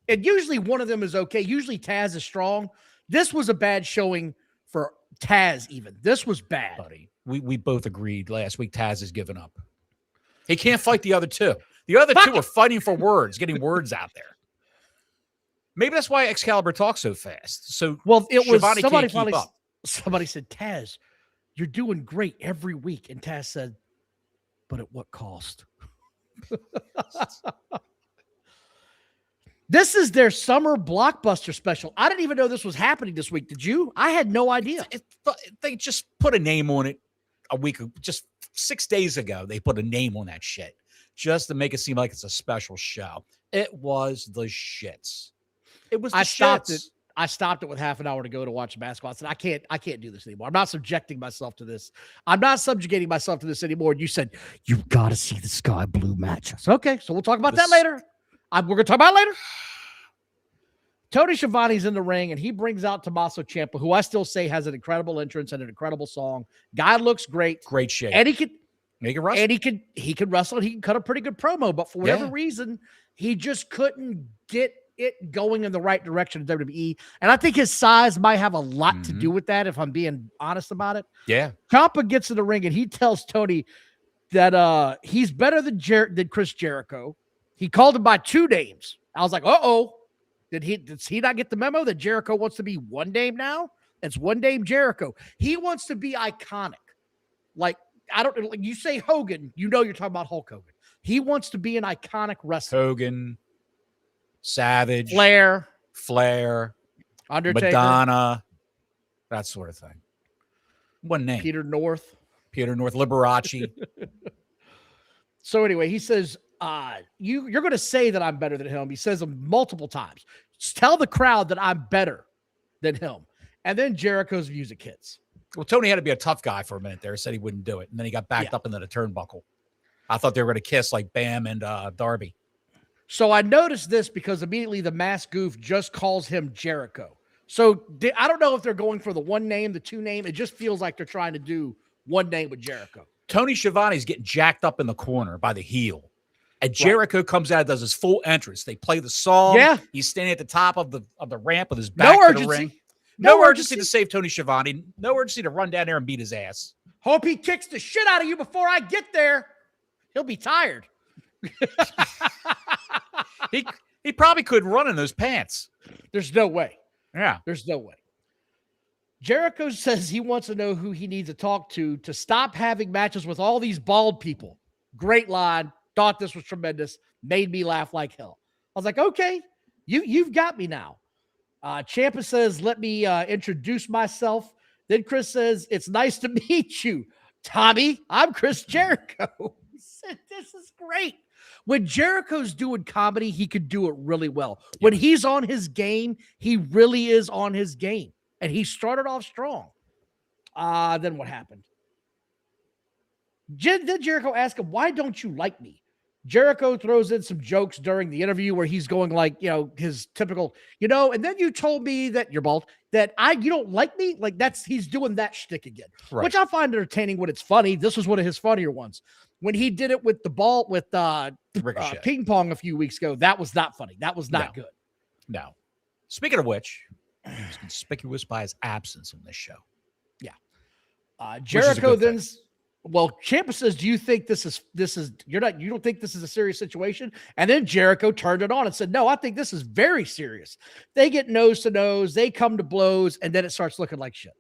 And usually one of them is okay. Usually Taz is strong. This was a bad showing for Taz even. This was bad. Buddy, we both agreed last week Taz has given up. He can't fight the other two. The other two are fighting for words, getting words out there. Maybe that's why Excalibur talks so fast. So it was Schiavone somebody can't keep up. Somebody said, Taz, you're doing great every week. And Taz said, but at what cost? This is their summer blockbuster special. I didn't even know this was happening this week. Did you? I had no idea. They just put a name on it just 6 days ago. They put a name on that shit just to make it seem like it's a special show. It was the shits. It was the shits. I stopped it with half an hour to go to watch basketball. I said, I can't do this anymore. I'm not subjecting myself to this. I'm not subjugating myself to this anymore. And you said, you've got to see the Sky Blue match. I said, okay, so we'll talk about that later. We're going to talk about it later. Tony Schiavone's in the ring, and he brings out Tommaso Ciampa, who I still say has an incredible entrance and an incredible song. Guy looks great. Great shape. And he can wrestle. And he can wrestle, and he can cut a pretty good promo. But for whatever reason, he just couldn't get it going in the right direction in WWE. And I think his size might have a lot to do with that, if I'm being honest about it. Yeah. Ciampa gets in the ring and he tells Tony that he's better than Chris Jericho. He called him by 2 names. I was like, uh-oh. Does he not get the memo that Jericho wants to be one name now? It's one name Jericho. He wants to be iconic. Like, you say Hogan, you know you're talking about Hulk Hogan. He wants to be an iconic wrestler. Hogan, Savage, Flair, Undertaker, Madonna, that sort of thing. One name. Peter North, Liberace. So anyway, he says, you're going to say that I'm better than him. He says them multiple times. Just tell the crowd that I'm better than him. And then Jericho's music hits. Well, Tony had to be a tough guy for a minute there. Said he wouldn't do it. And then he got backed up into the turnbuckle. I thought they were going to kiss like Bam and Darby. So I noticed this because immediately the mask goof just calls him Jericho. So I don't know if they're going for the one name, the two name. It just feels like they're trying to do one name with Jericho. Tony Schiavone's getting jacked up in the corner by the heel. And Jericho comes out and does his full entrance. They play the song. Yeah. He's standing at the top of the ramp with his back to the ring. No urgency to save Tony Schiavone. No urgency to run down there and beat his ass. Hope he kicks the shit out of you before I get there. He'll be tired. He probably could run in those pants. There's no way. Yeah. There's no way. Jericho says he wants to know who he needs to talk to stop having matches with all these bald people. Great line. Thought this was tremendous. Made me laugh like hell. I was like, okay, you've got me now. Ciampa says, let me introduce myself. Then Chris says, it's nice to meet you, Tommy. I'm Chris Jericho. He said, this is great. When Jericho's doing comedy, he could do it really well. When he's on his game, he really is on his game. And he started off strong. Then what happened? Then Jericho asked him, why don't you like me? Jericho throws in some jokes during the interview where he's going like, his typical, and then you told me that you're bald, that you don't like me. Like he's doing that shtick again, which I find entertaining when it's funny. This was one of his funnier ones when he did it with the ball with ping pong a few weeks ago. That was not funny. That was not good. No. Speaking of which, he's conspicuous by his absence in this show. Yeah. Jericho then. Well, Ciampa says, do you think you don't think this is a serious situation? And then Jericho turned it on and said, no, I think this is very serious. They get nose to nose, they come to blows, and then it starts looking like shit.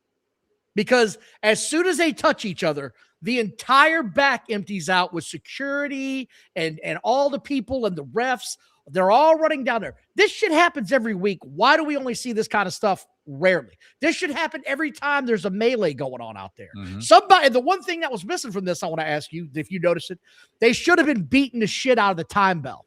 Because as soon as they touch each other, the entire back empties out with security and all the people and the refs. They're all running down there. This shit happens every week. Why do we only see this kind of stuff rarely? This should happen every time there's a melee going on out there. Mm-hmm. The one thing that was missing from this, I want to ask you, if you noticed it, they should have been beating the shit out of the time bell.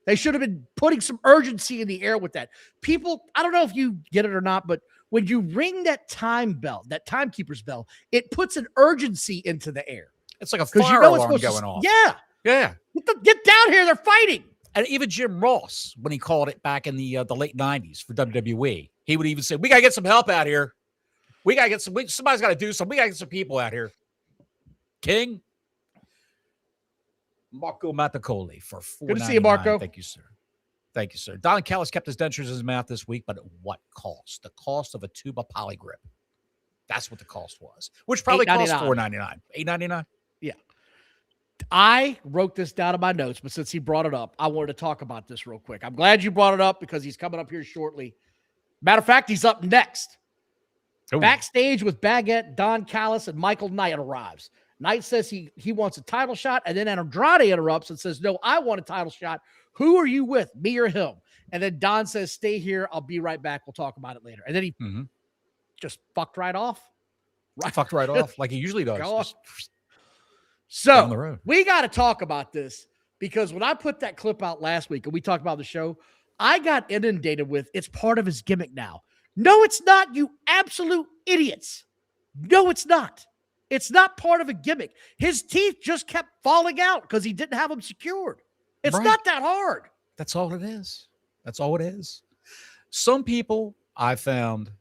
They should have been putting some urgency in the air with that. People, I don't know if you get it or not, but when you ring that time bell, that timekeeper's bell, it puts an urgency into the air. It's like a fire alarm going off. Yeah. Yeah. Get down here. They're fighting. And even Jim Ross, when he called it back in the late 90s for WWE, he would even say, we got to get some help out here. We got to get somebody's got to do something. We got to get some people out here. King, Marco Mattacoli for $4.99. Good to see you, Marco. Thank you, sir. Thank you, sir. Don Callis kept his dentures in his mouth this week, but at what cost? The cost of a tube of Polygrip. That's what the cost was, which probably cost $4.99. $8.99? Yeah. I wrote this down in my notes, but since he brought it up, I wanted to talk about this real quick. I'm glad you brought it up because he's coming up here shortly. Matter of fact, he's up next. Ooh. Backstage with Baguette, Don Callis, and Michael Knight arrives. Knight says he wants a title shot, and then Andrade interrupts and says, no, I want a title shot. Who are you with, me or him? And then Don says, stay here. I'll be right back. We'll talk about it later. And then he just fucked right off. Fucked right off like he usually does. So we got to talk about this because when I put that clip out last week and we talked about the show, I got inundated with it's part of his gimmick now. No, it's not, you absolute idiots. No, it's not. It's not part of a gimmick. His teeth just kept falling out because he didn't have them secured. It's not that hard. That's all it is. That's all it is. Some people I found,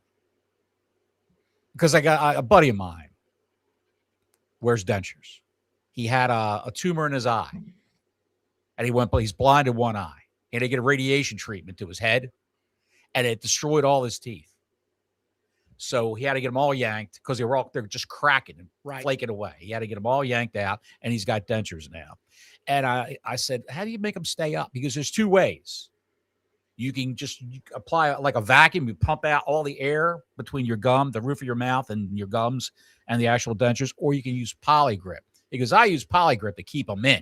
because I got a buddy of mine wears dentures. He had a tumor in his eye, and he's blind in one eye, and they get a radiation treatment to his head, and it destroyed all his teeth. So he had to get them all yanked because they're just cracking and flaking away. He had to get them all yanked out, and he's got dentures now. And I said, how do you make them stay up? Because there's two ways. You can just apply like a vacuum. You pump out all the air between your gum, the roof of your mouth, and your gums, and the actual dentures, or you can use Polygrip. Because I use Polygrip to keep them in.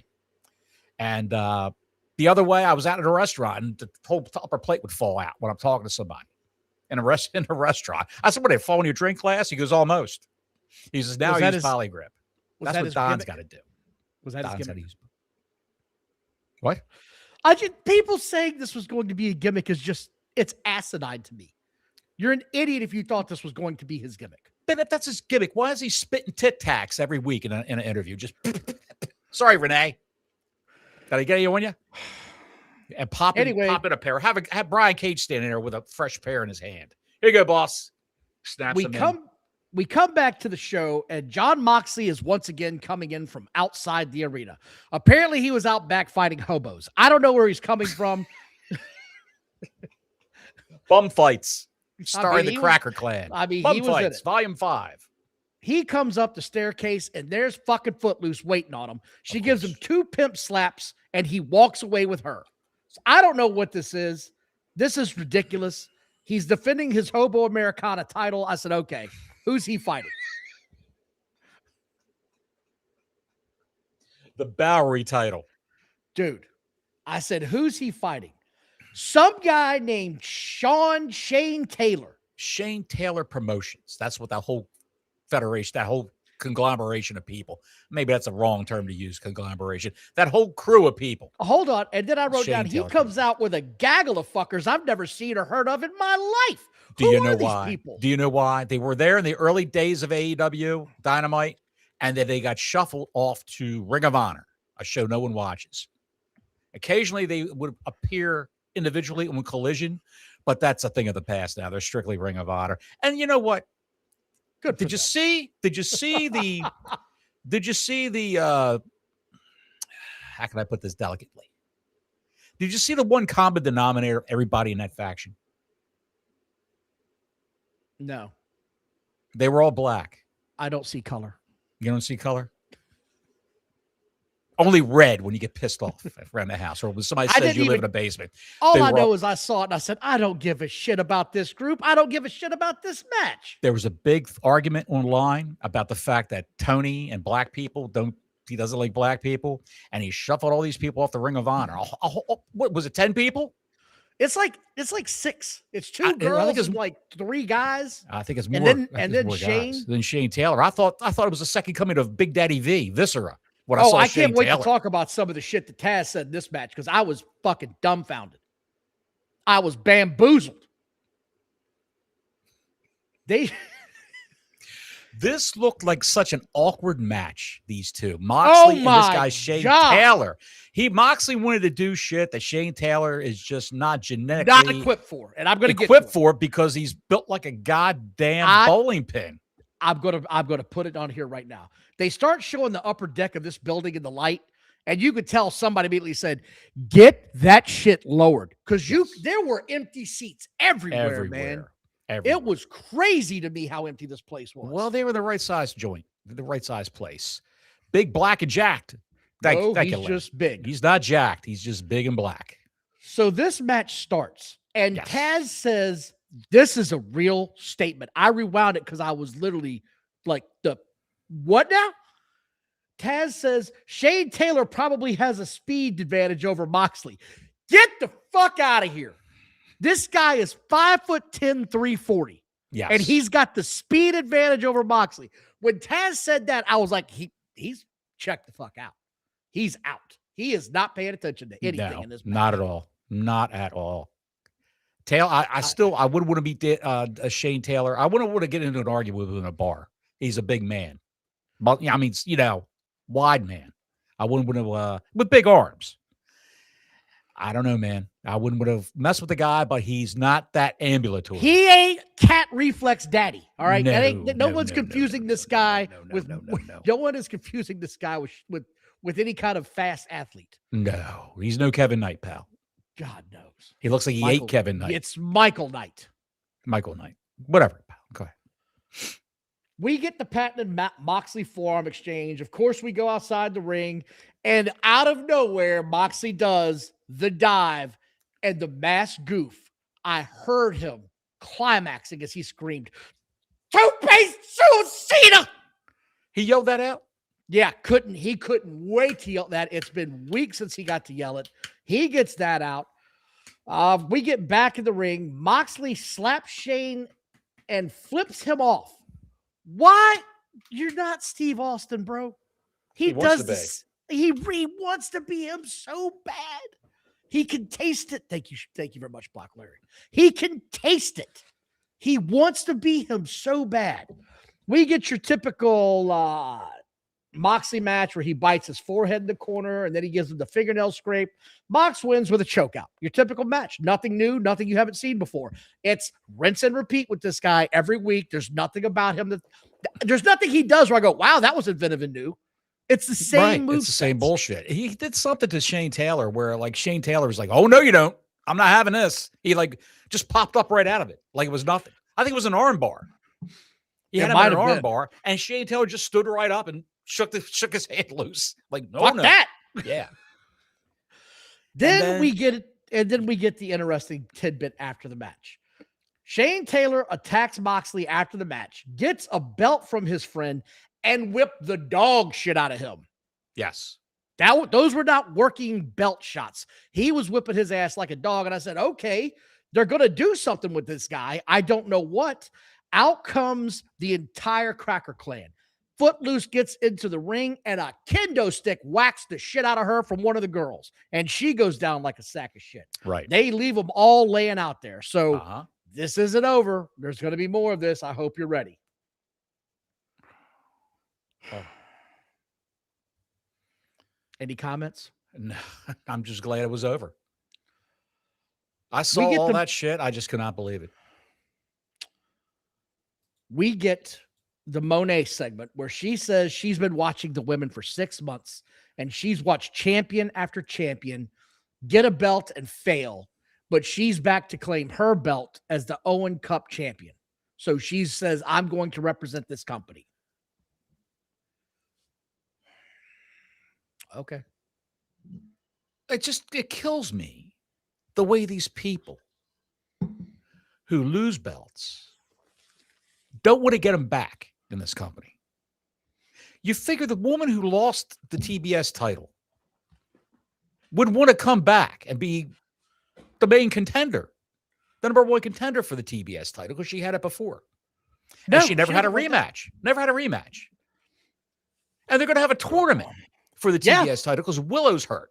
And the other way, I was out at a restaurant, and the whole upper plate would fall out when I'm talking to somebody in a restaurant. I said, what, they fall in your drink glass? He goes, almost. He says, now I use Polygrip. That's what Don's got to do. Was that his gimmick? What? People saying this was going to be a gimmick is it's asinine to me. You're an idiot if you thought this was going to be his gimmick. But if that's his gimmick, why is he spitting Tic Tacs every week in an interview? Just sorry, Renee. Did I get you on you? And pop in a pair. Have Brian Cage standing there with a fresh pair in his hand. Here you go, boss. Snaps we come back to the show, and Jon Moxley is once again coming in from outside the arena. Apparently, he was out back fighting hobos. I don't know where he's coming from. Bum fights. Starring the Cracker Clan. Bum he was fights, in it. Volume 5. He comes up the staircase, and there's fucking Footloose waiting on him. She gives him 2 pimp slaps, and he walks away with her. So I don't know what this is. This is ridiculous. He's defending his Hobo Americana title. I said, okay, who's he fighting? The Bowery title. Dude, I said, who's he fighting? Some guy named Shane Taylor. Shane Taylor Promotions. That's what that whole federation, that whole conglomeration of people. Maybe that's a wrong term to use, conglomeration. That whole crew of people. Hold on. And then I wrote Shane down, Taylor he comes out with a gaggle of fuckers I've never seen or heard of in my life. Do you know why? Do you know why? They were there in the early days of AEW Dynamite, and then they got shuffled off to Ring of Honor, a show no one watches. Occasionally, they would appear individually on Collision, but that's a thing of the past now. They're strictly Ring of Honor. And you know what? Good. Did you see the how can I put this delicately? Did you see the one common denominator of everybody in that faction? No. They were all black. I don't see color. You don't see color? Only red when you get pissed off around the house, or when somebody says you live in a basement. All I know is I saw it and I said, I don't give a shit about this group. I don't give a shit about this match. There was a big argument online about the fact that Tony and black people he doesn't like black people, and he shuffled all these people off the Ring of Honor. What was it, 10 people? It's like 6. It's 2 girls and like 3 guys. I think it's more. And then Shane. Then Shane Taylor. I thought it was the second coming of Big Daddy V, Viscera. I can't wait to talk about some of the shit that Taz said in this match, because I was fucking dumbfounded. I was bamboozled. This looked like such an awkward match, these two. Moxley and this guy, Shane Taylor. Moxley wanted to do shit that Shane Taylor is just not genetically equipped for. And I'm going to equipped for it because he's built like a goddamn bowling pin. I'm gonna put it on here right now. They start showing the upper deck of this building in the light, and you could tell somebody immediately said, "Get that shit lowered," because there were empty seats everywhere, man. Everywhere. It was crazy to me how empty this place was. Well, they were the right size joint, the right size place. Big, black, and jacked. He's just big. He's not jacked. He's just big and black. So this match starts, and Taz says, "This is a real statement." I rewound it because I was literally like, what now? Taz says, Shane Taylor probably has a speed advantage over Moxley. Get the fuck out of here. This guy is 5'10", 340. Yes. And he's got the speed advantage over Moxley. When Taz said that, I was like, he's checked the fuck out. He's out. He is not paying attention to anything in this match. Not at all. Not at all. Taylor, I wouldn't want to beat Shane Taylor. I wouldn't want to get into an argument with him in a bar. He's a big man. But I mean, wide man. I wouldn't want to with big arms. I don't know, man. I wouldn't want to mess with the guy, but he's not that ambulatory. He ain't cat reflex daddy. All right. No one's confusing this guy with no one is confusing this guy with any kind of fast athlete. No, he's no Kevin Knight, pal. God knows. He looks like he ate Kevin Knight. It's Michael Knight. Michael Knight. Whatever, pal. Go ahead. We get the patented Moxley forearm exchange. Of course, we go outside the ring, and out of nowhere, Moxley does the dive and the mass goof. I heard him climaxing as he screamed, "Two-Face Suicida!" He yelled that out? Yeah, he couldn't wait to yell that. It's been weeks since he got to yell it. He gets that out. We get back in the ring. Moxley slaps Shane and flips him off. Why? You're not Steve Austin, bro. He does this. He wants to be him so bad. He can taste it. Thank you very much, Black Larry. He can taste it. He wants to be him so bad. We get your typical Moxley match where he bites his forehead in the corner and then he gives him the fingernail scrape. Mox wins with a chokeout. Your typical match. Nothing new, nothing you haven't seen before. It's rinse and repeat with this guy every week. There's nothing about him there's nothing he does where I go, wow, that was inventive and new. It's the same move. It's the same bullshit. He did something to Shane Taylor where Shane Taylor was like, "Oh no, you don't. I'm not having this." He just popped up right out of it like it was nothing. I think it was an arm bar. He had him in an arm bar, and Shane Taylor just stood right up and shook his hand loose. Like, no, fuck that. Yeah. Then we get the interesting tidbit after the match. Shane Taylor attacks Moxley after the match, gets a belt from his friend, and whipped the dog shit out of him. Yes. Those were not working belt shots. He was whipping his ass like a dog. And I said, okay, they're going to do something with this guy. I don't know what. Out comes the entire Cracker Clan. Footloose gets into the ring and a kendo stick whacks the shit out of her from one of the girls. And she goes down like a sack of shit. Right. They leave them all laying out there. So this isn't over. There's going to be more of this. I hope you're ready. Oh. Any comments? No, I'm just glad it was over. I saw all that shit. I just could not believe it. We get the Monet segment where she says she's been watching the women for 6 months and she's watched champion after champion get a belt and fail, but she's back to claim her belt as the Owen Cup champion. So she says, I'm going to represent this company. Okay. It kills me the way these people who lose belts don't want to get them back in this company. You figure the woman who lost the TBS title would want to come back and be the main contender, the number one contender for the TBS title because she had it before. No, and she never had a rematch. Never had a rematch. And they're going to have a tournament for the TBS title because Willow's hurt.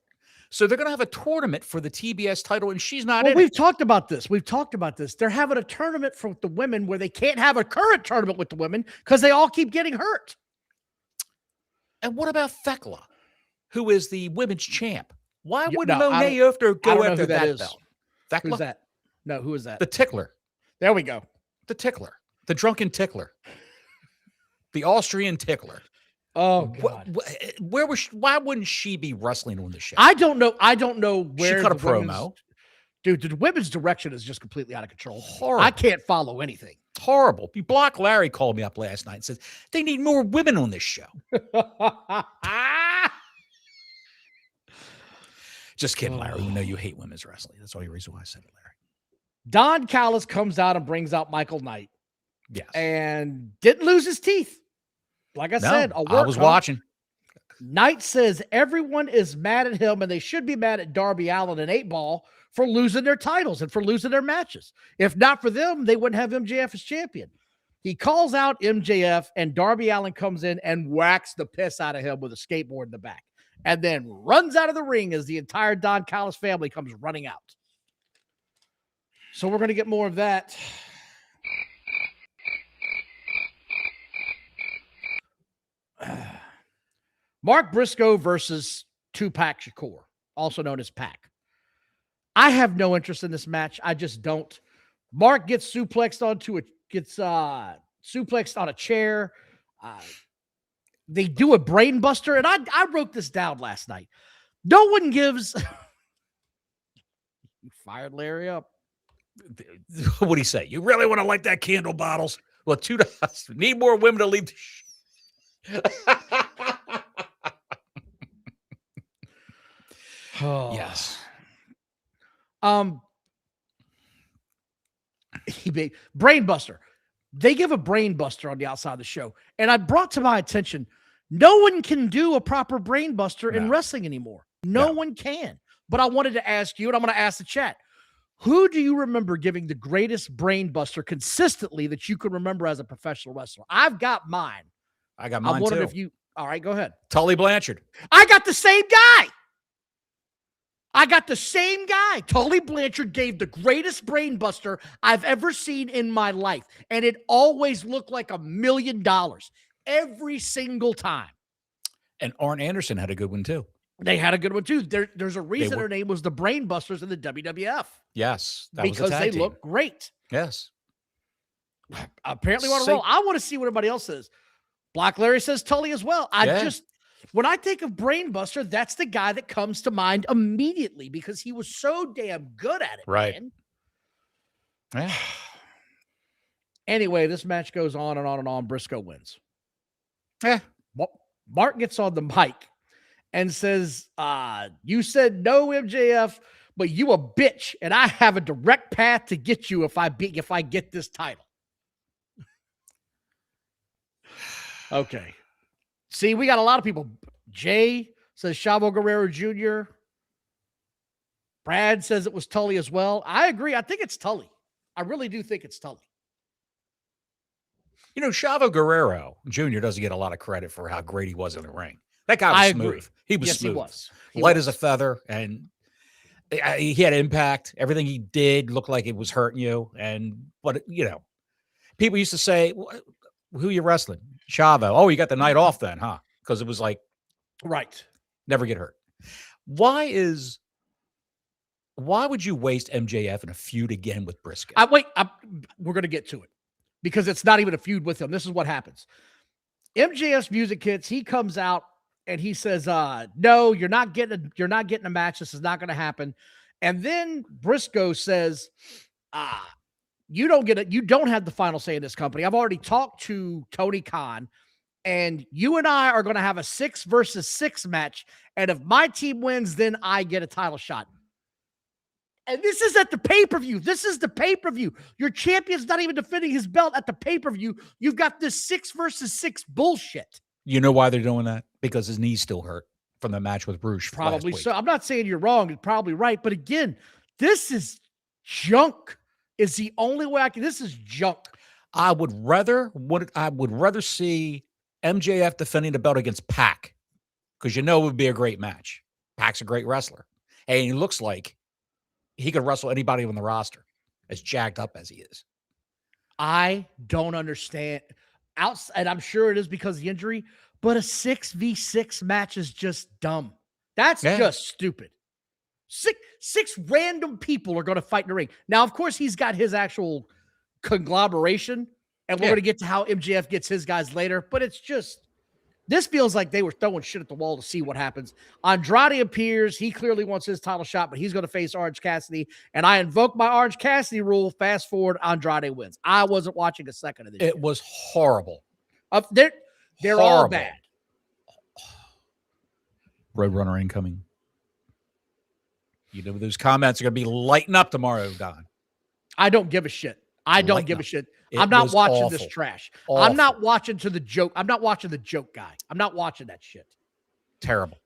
So they're going to have a tournament for the TBS title, and she's not in it. We've talked about this. They're having a tournament for the women where they can't have a current tournament with the women because they all keep getting hurt. And what about Thekla, who is the women's champ? Why wouldn't Monet go after that belt? Thekla? Who's that? No, who is that? The tickler. There we go. The tickler. The drunken tickler. The Austrian tickler. Oh God! Why wouldn't she be wrestling on the show? I don't know. Where she cut a promo. Dude, the women's direction is just completely out of control. Horrible. I can't follow anything. Horrible. Block Larry called me up last night and said they need more women on this show. Just kidding, Larry. We know you hate women's wrestling. That's the only reason why I said it, Larry. Don Callis comes out and brings out Michael Knight. Yes. And didn't lose his teeth. Like I said, I was watching. Knight says everyone is mad at him and they should be mad at Darby Allin and 8-Ball for losing their titles and for losing their matches. If not for them, they wouldn't have MJF as champion. He calls out MJF and Darby Allin comes in and whacks the piss out of him with a skateboard in the back and then runs out of the ring as the entire Don Callis family comes running out. So we're going to get more of that. Mark Briscoe versus Tupac Shakur, also known as Pac. I have no interest in this match. I just don't. Mark gets suplexed on a chair. They do a brain buster, and I wrote this down last night. No one gives. You fired Larry up. What do you say? You really want to light that candle, Bottles? Well, $2. Need more women to leave. Yes. Brain buster. They give a brain buster on the outside of the show. And I brought to my attention, no one can do a proper brain buster in wrestling anymore. No one can. But I wanted to ask you, and I'm going to ask the chat, who do you remember giving the greatest brain buster consistently that you can remember as a professional wrestler? I've got mine. I got mine too. If you, all right, go ahead. Tully Blanchard. I got the same guy. Tully Blanchard gave the greatest brain buster I've ever seen in my life. And it always looked like $1 million every single time. And Arn Anderson had a good one too. They had a good one too. There's a reason her name was the Brain Busters in the WWF. Yes. Because they look great. Yes. Apparently want to roll. I want to see what everybody else says. Black Larry says Tully as well. When I think of Brain Buster, that's the guy that comes to mind immediately because he was so damn good at it. Right. Man. Yeah. Anyway, this match goes on and on and on. Briscoe wins. Yeah. Mark gets on the mic and says, you said no, MJF, but you a bitch, and I have a direct path to get you if I get this title. Okay. See, we got a lot of people. Jay says Chavo Guerrero Jr. Brad says it was Tully as well. I agree. I think it's Tully. I really do think it's Tully. You know, Chavo Guerrero Jr. doesn't get a lot of credit for how great he was in the ring. That guy was smooth. Agree. He was yes, smooth. He was. Light as a feather, and he had impact. Everything he did looked like it was hurting you. But you know, people used to say, "Who you wrestling?" Chavo. Oh, you got the night off then, huh? Because it was like, right, never get hurt. Why would you waste MJF in a feud again with Briscoe? We're going to get to it because it's not even a feud with him. This is what happens. MJF's music hits. He comes out and he says, "No, you're not getting a match. This is not going to happen." And then Briscoe says, "You don't get it. You don't have the final say in this company. I've already talked to Tony Khan, and you and I are going to have a 6 versus 6 match. And if my team wins, then I get a title shot." And this is at the pay-per-view. This is the pay-per-view. Your champion's not even defending his belt at the pay-per-view. You've got this 6 versus 6 bullshit. You know why they're doing that? Because his knee's still hurt from the match with Bruce. Probably so. I'm not saying you're wrong. You're probably right. But again, this is junk. Is the only way I can. This is junk. I would rather see MJF defending the belt against Pac, because you know it would be a great match. Pac's a great wrestler, and he looks like he could wrestle anybody on the roster, as jacked up as he is. I don't understand. And I'm sure it is because of the injury, but a 6v6 match is just dumb. That's just stupid. Six random people are going to fight in the ring. Now, of course, he's got his actual conglomeration, and we're going to get to how MJF gets his guys later, but it's just, this feels like they were throwing shit at the wall to see what happens. Andrade appears. He clearly wants his title shot, but he's going to face Orange Cassidy. And I invoke my Orange Cassidy rule. Fast forward, Andrade wins. I wasn't watching a second of this. It was horrible. They're horrible. All bad. Roadrunner incoming. You know, those comments are going to be lighting up tomorrow, Don. I don't give a shit. I'm not watching this trash. Awful. I'm not watching to the joke. I'm not watching the joke guy. I'm not watching that shit. Terrible.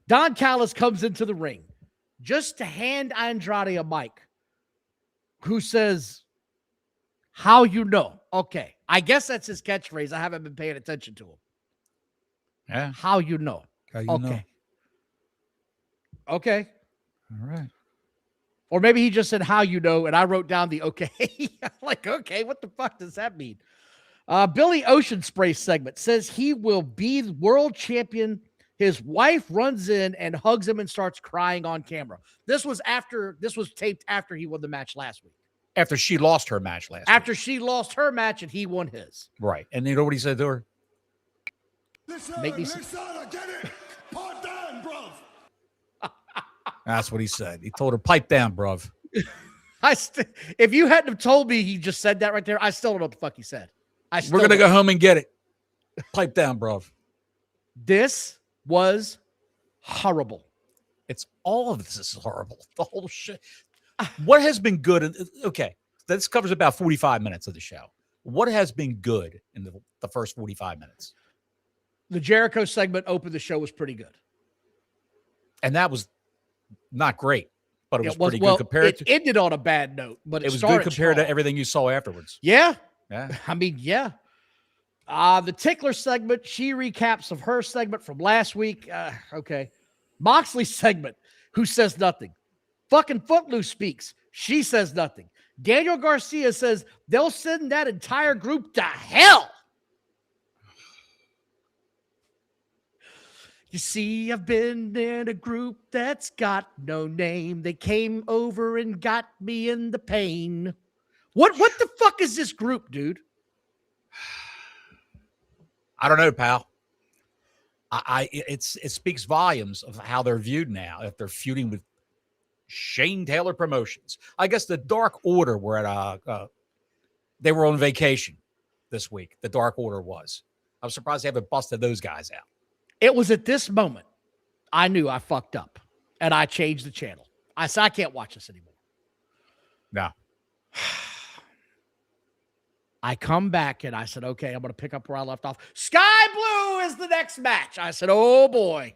Don Callis comes into the ring just to hand Andrade a mic, who says, "How you know?" Okay. I guess that's his catchphrase. I haven't been paying attention to him. Yeah. How you know? How you know? Okay. All right. Or maybe he just said, "How you know?" and I wrote down the okay. I'm like, okay, what the fuck does that mean? Billy Ocean Spray segment says he will be the world champion. His wife runs in and hugs him and starts crying on camera. This was taped after he won the match last week. After she lost her match last week. After she lost her match and he won his. Right. And you know what he said to her? Make me I get it. Pipe down, bruv. That's what he said. He told her, "Pipe down, bruv." If you hadn't have told me he just said that right there, I still don't know what the fuck he said. We're going to go home and get it. Pipe down, bruv. This was horrible. All of this is horrible. The whole shit. What has been good? Okay. This covers about 45 minutes of the show. What has been good in the first 45 minutes? The Jericho segment opened the show was pretty good. And that was not great, but it was pretty good compared to. It ended on a bad note, but it was good compared to everything you saw afterwards. Yeah. Yeah. I mean, yeah. The Tickler segment, she recaps of her segment from last week. Okay. Moxley segment, who says nothing. Fucking Footloose speaks. She says nothing. Daniel Garcia says they'll send that entire group to hell. You see, I've been in a group that's got no name. They came over and got me in the pain. What the fuck is this group, dude? I don't know, pal. It speaks volumes of how they're viewed now if they're feuding with Shane Taylor Promotions. I guess the Dark Order were at they were on vacation this week. The Dark Order was. I'm surprised they haven't busted those guys out. It was at this moment I knew I fucked up, and I changed the channel. I said, I can't watch this anymore. No. I come back and I said, okay, I'm going to pick up where I left off. Sky Blue is the next match. I said, oh boy.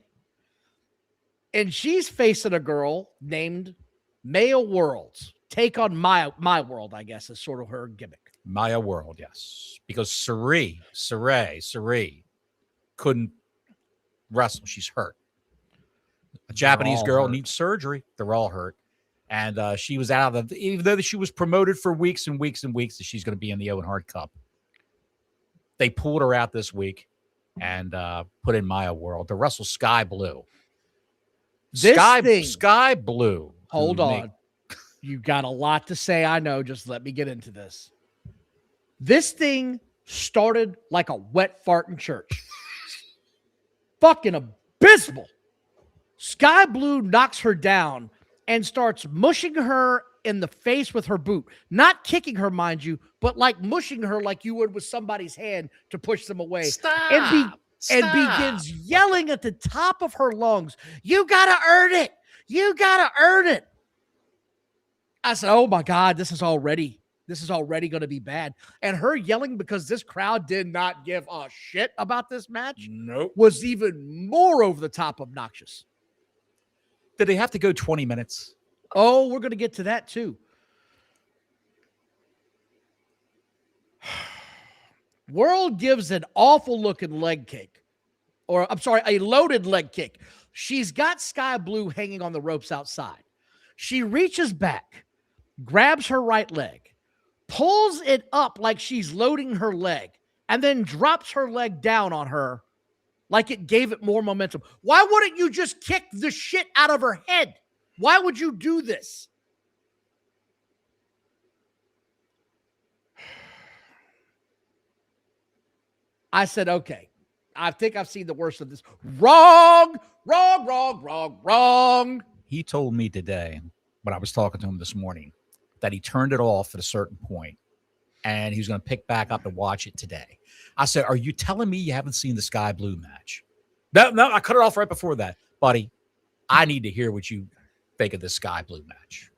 And she's facing a girl named Maya Worlds. Take on my world, I guess, is sort of her gimmick. Maya World, yes. Because Sarai couldn't wrestle. She's hurt. A Japanese girl needs surgery. They're all hurt. And she was out of even though she was promoted for weeks and weeks and weeks that she's going to be in the Owen Hart Cup. They pulled her out this week and put in Maya World to wrestle Sky Blue. Sky Blue. Hold on. You got a lot to say. I know. Just let me get into this. This thing started like a wet fart in church. Fucking abysmal. Sky Blue knocks her down and starts mushing her in the face with her boot. Not kicking her, mind you, but like mushing her like you would with somebody's hand to push them away. Stop. And begins yelling at the top of her lungs, "You gotta earn it. You gotta earn it." I said, oh my God, this is already going to be bad. And her yelling because this crowd did not give a shit about this match was even more over the top obnoxious. Did they have to go 20 minutes? Oh, we're going to get to that too. World gives an awful looking leg kick. Or, I'm sorry, a loaded leg kick. She's got Sky Blue hanging on the ropes outside. She reaches back, grabs her right leg, pulls it up like she's loading her leg, and then drops her leg down on her like it gave it more momentum. Why wouldn't you just kick the shit out of her head? Why would you do this? I said, okay, I think I've seen the worst of this. Wrong. He told me today, when I was talking to him this morning, that he turned it off at a certain point and he was going to pick back up and watch it today. I said, are you telling me you haven't seen the Sky Blue match? No, I cut it off right before that. Buddy, I need to hear what you think of the Sky Blue match.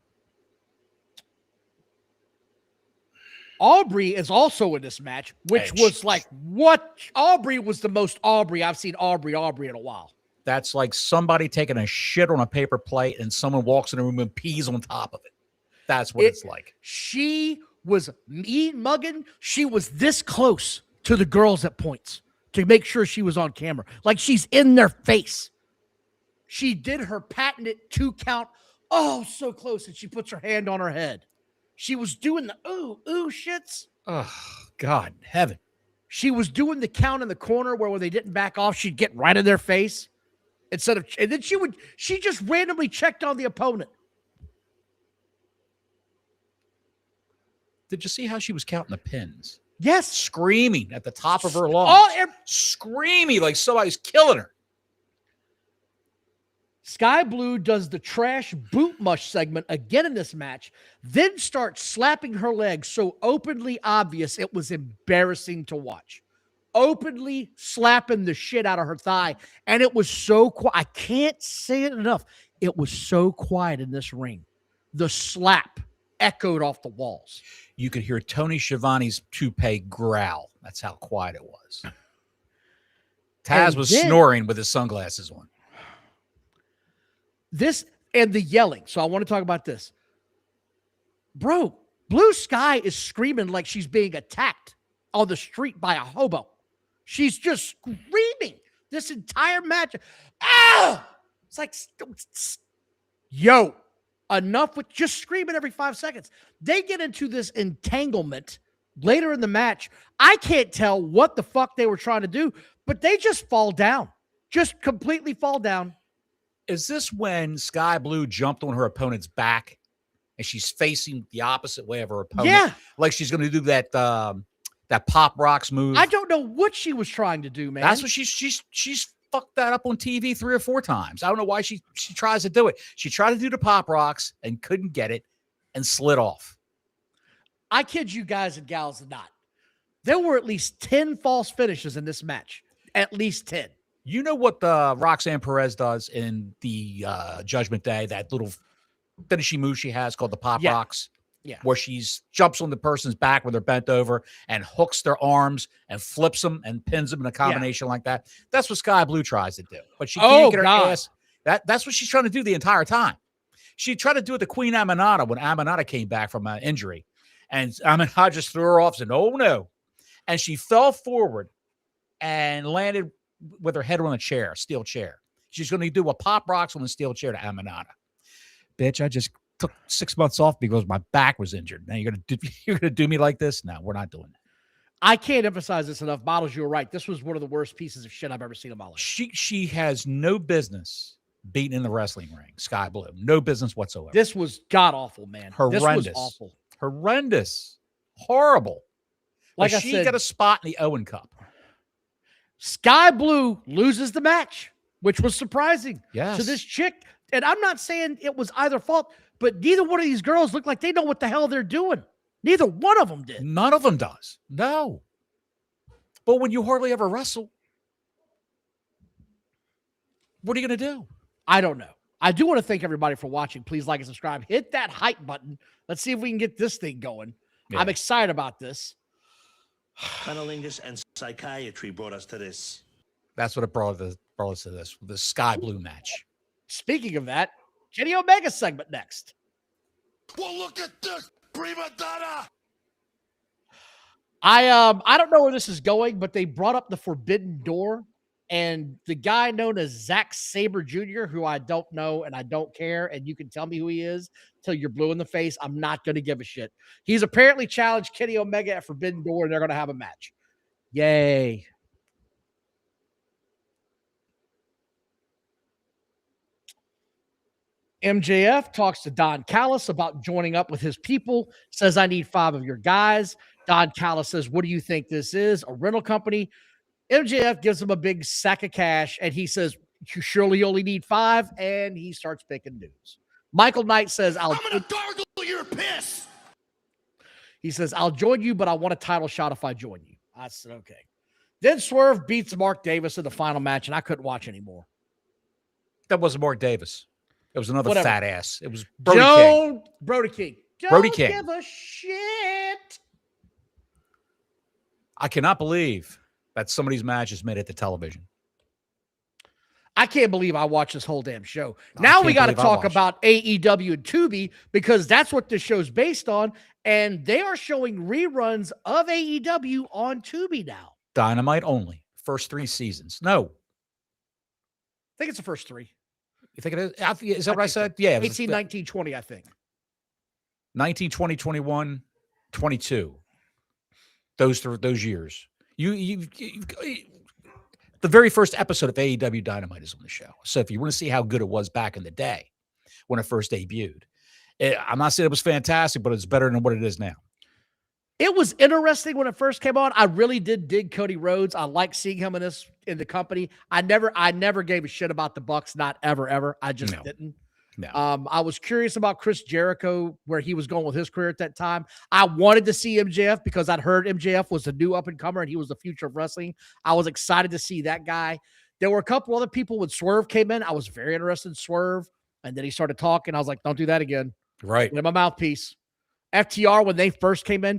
Aubrey is also in this match, which was like, what? Aubrey was the most Aubrey I've seen Aubrey in a while. That's like somebody taking a shit on a paper plate and someone walks in the room and pees on top of it. That's what it's like. She was mugging. She was this close to the girls at points to make sure she was on camera. Like she's in their face. She did her patented 2 count. Oh, so close. And she puts her hand on her head. She was doing the ooh shits. Oh, God, heaven. She was doing the count in the corner where when they didn't back off, she'd get right in their face. And then she just randomly checked on the opponent. Did you see how she was counting the pins? Yes. Screaming at the top of her lungs. Screaming like somebody's killing her. Sky Blue does the trash boot mush segment again in this match, then starts slapping her legs so openly obvious it was embarrassing to watch. Openly slapping the shit out of her thigh. And it was so quiet. I can't say it enough. It was so quiet in this ring. The slap echoed off the walls. You could hear Tony Schiavone's toupee growl. That's how quiet it was. Taz was snoring with his sunglasses on. This and the yelling. So I want to talk about this. Bro, Blue Sky is screaming like she's being attacked on the street by a hobo. She's just screaming this entire match. Ah! It's like, yo, enough with just screaming every 5 seconds. They get into this entanglement later in the match. I can't tell what the fuck they were trying to do, but they just fall down. Just completely fall down. Is this when Sky Blue jumped on her opponent's back and she's facing the opposite way of her opponent? Yeah. Like she's going to do that that Pop Rocks move. I don't know what she was trying to do, man. That's what she's fucked that up on TV 3 or 4 times. I don't know why she tries to do it. She tried to do the Pop Rocks and couldn't get it and slid off. I kid you guys and gals not. There were at least 10 false finishes in this match. At least 10. You know what the Roxanne Perez does in the Judgment Day, that little finishing move she has called the Pop Rocks? Yeah. where she's jumps on the person's back when they're bent over and hooks their arms and flips them and pins them in a combination like that. That's what Sky Blue tries to do. But she can't get her ass. That's what she's trying to do the entire time. She tried to do it to Queen Aminata when Aminata came back from an injury. And Aminata just threw her off and said, oh, no. And she fell forward and landed with her head on a chair, steel chair. She's going to do a pop rocks on a steel chair to Aminata. Bitch, I just took 6 months off because my back was injured. Now you're gonna do me like this? No, we're not doing that. I can't emphasize this enough. Bottles, you were right. This was one of the worst pieces of shit I've ever seen in my life. She has no business beating in the wrestling ring, Sky Blue. No business whatsoever. This was god awful, man. Horrendous. This was awful. Horrendous. Horrible. Like but I she said, got a spot in the Owen Cup. Sky Blue loses the match, which was surprising Yes. to this chick. And I'm not saying it was either fault, but neither one of these girls look like they know what the hell they're doing. Neither one of them did. None of them does. No. But when you hardly ever wrestle, what are you going to do? I don't know. I do want to thank everybody for watching. Please like and subscribe. Hit that hype button. Let's see if we can get this thing going. Yeah. I'm excited about this. Analingus and psychiatry brought us to this. That's what it brought us to this, the Sky Blue match. Speaking of that, Kenny Omega segment next. Well, look at this, prima donna. I don't know where this is going, but they brought up the Forbidden Door, and the guy known as Zack Sabre Jr., who I don't know and I don't care, and you can tell me who he is till you're blue in the face. I'm not going to give a shit. He's apparently challenged Kenny Omega at Forbidden Door, and they're going to have a match. Yay. MJF talks to Don Callis about joining up with his people, says, I need 5 of your guys. Don Callis says, what do you think this is? A rental company? MJF gives him a big sack of cash, and he says, you surely only need 5, and he starts picking dudes. Michael Knight says, I'm going to gargle your piss. He says, I'll join you, but I want a title shot if I join you. I said, okay. Then Swerve beats Mark Davis in the final match, and I couldn't watch anymore. That wasn't Mark Davis. It was another fat ass. It was Brody King. Brody King. Don't give a shit. I cannot believe that some of these matches made it to television. I can't believe I watched this whole damn show. Now we got to talk about AEW and Tubi, because that's what this show's based on. And they are showing reruns of AEW on Tubi now. Dynamite only. First 3 seasons. No. I think it's the first 3. You think it is? Is that what I said? Yeah. 18, 19, 20, I think. 19, 20, 21, 22. Those years. You the very first episode of AEW Dynamite is on the show. So if you want to see how good it was back in the day when it first debuted, I'm not saying it was fantastic, but it's better than what it is now. It was interesting when it first came on. I really did dig Cody Rhodes. I like seeing him in the company. I never gave a shit about the Bucks, not ever. I just didn't. No. I was curious about Chris Jericho, where he was going with his career at that time. I wanted to see MJF because I'd heard MJF was the new up-and-comer and he was the future of wrestling. I was excited to see that guy. There were a couple other people when Swerve came in. I was very interested in Swerve, and then he started talking. I was like, don't do that again. Right. Get my mouthpiece. FTR, when they first came in,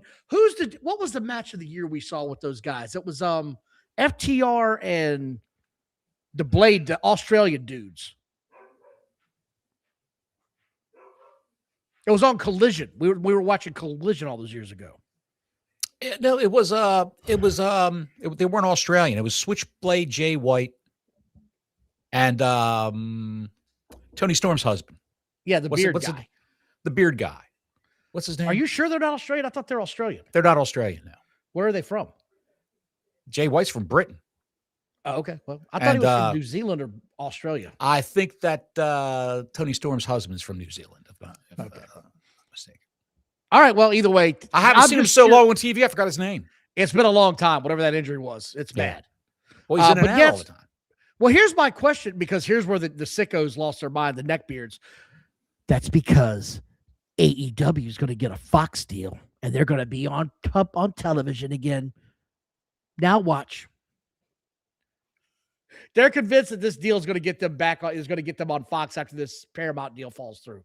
what was the match of the year we saw with those guys? It was FTR and the Blade, the Australian dudes. It was on Collision. We were watching Collision all those years ago. No, they weren't Australian. It was Switchblade Jay White and Tony Storm's husband. Yeah, the beard guy. The beard guy. What's his name? Are you sure they're not Australian? I thought they're Australian. They're not Australian now. Where are they from? Jay White's from Britain. Oh, okay. Well, I thought he was from New Zealand or Australia. I think that Tony Storm's husband's from New Zealand. If I'm not mistaken. All right. Well, either way, I haven't seen him so long on TV. I forgot his name. It's been a long time. Whatever that injury was, it's bad. Well, he's in and out all the time. Well, here's my question, because here's where the sickos lost their mind, the neckbeards. That's because AEW is going to get a Fox deal, and they're going to be on television again. Now watch. They're convinced that this deal is going to get them on Fox after this Paramount deal falls through.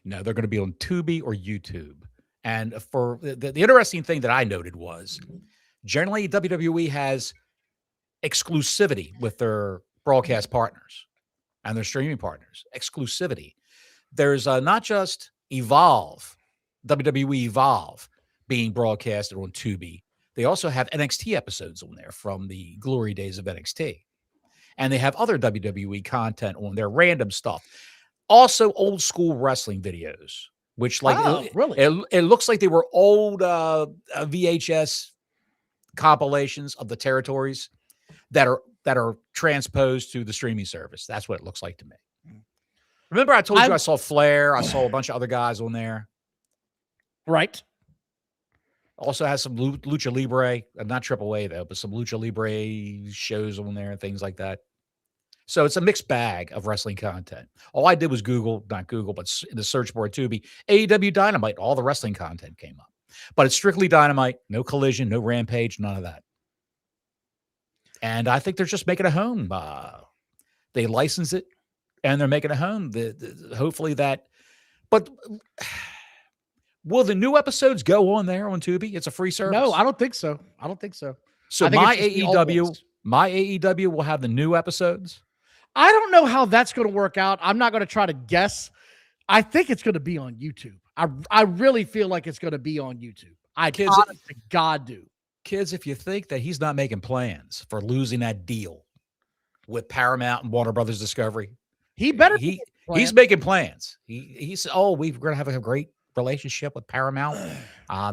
No, they're going to be on Tubi or YouTube. And for the interesting thing that I noted was generally WWE has exclusivity with their broadcast partners and their streaming partners. Exclusivity. There's not just Evolve, WWE Evolve being broadcasted on Tubi. They also have NXT episodes on there from the glory days of NXT. And they have other WWE content on there, random stuff. Also old school wrestling videos, which really? It looks like they were old VHS compilations of the territories that are transposed to the streaming service. That's what it looks like to me. Remember I told you I saw Flair, I saw a bunch of other guys on there. Right. Also has some Lucha Libre, not AAA though, but some Lucha Libre shows on there and things like that. So it's a mixed bag of wrestling content. All I did was not Google, but in the search bar Tubi, AEW Dynamite, all the wrestling content came up. But it's strictly Dynamite, no Collision, no Rampage, none of that. And I think they're just making a home. They license it, and they're making a home. Hopefully that. But will the new episodes go on there on Tubi? It's a free service. No, I don't think so. So my AEW will have the new episodes. I don't know how that's going to work out. I'm not going to try to guess. I think it's going to be on YouTube. I really feel like it's going to be on YouTube. Honest to God do. Kids, if you think that he's not making plans for losing that deal with Paramount and Warner Brothers Discovery, he's making plans. He said, "Oh, we're going to have a great relationship with Paramount.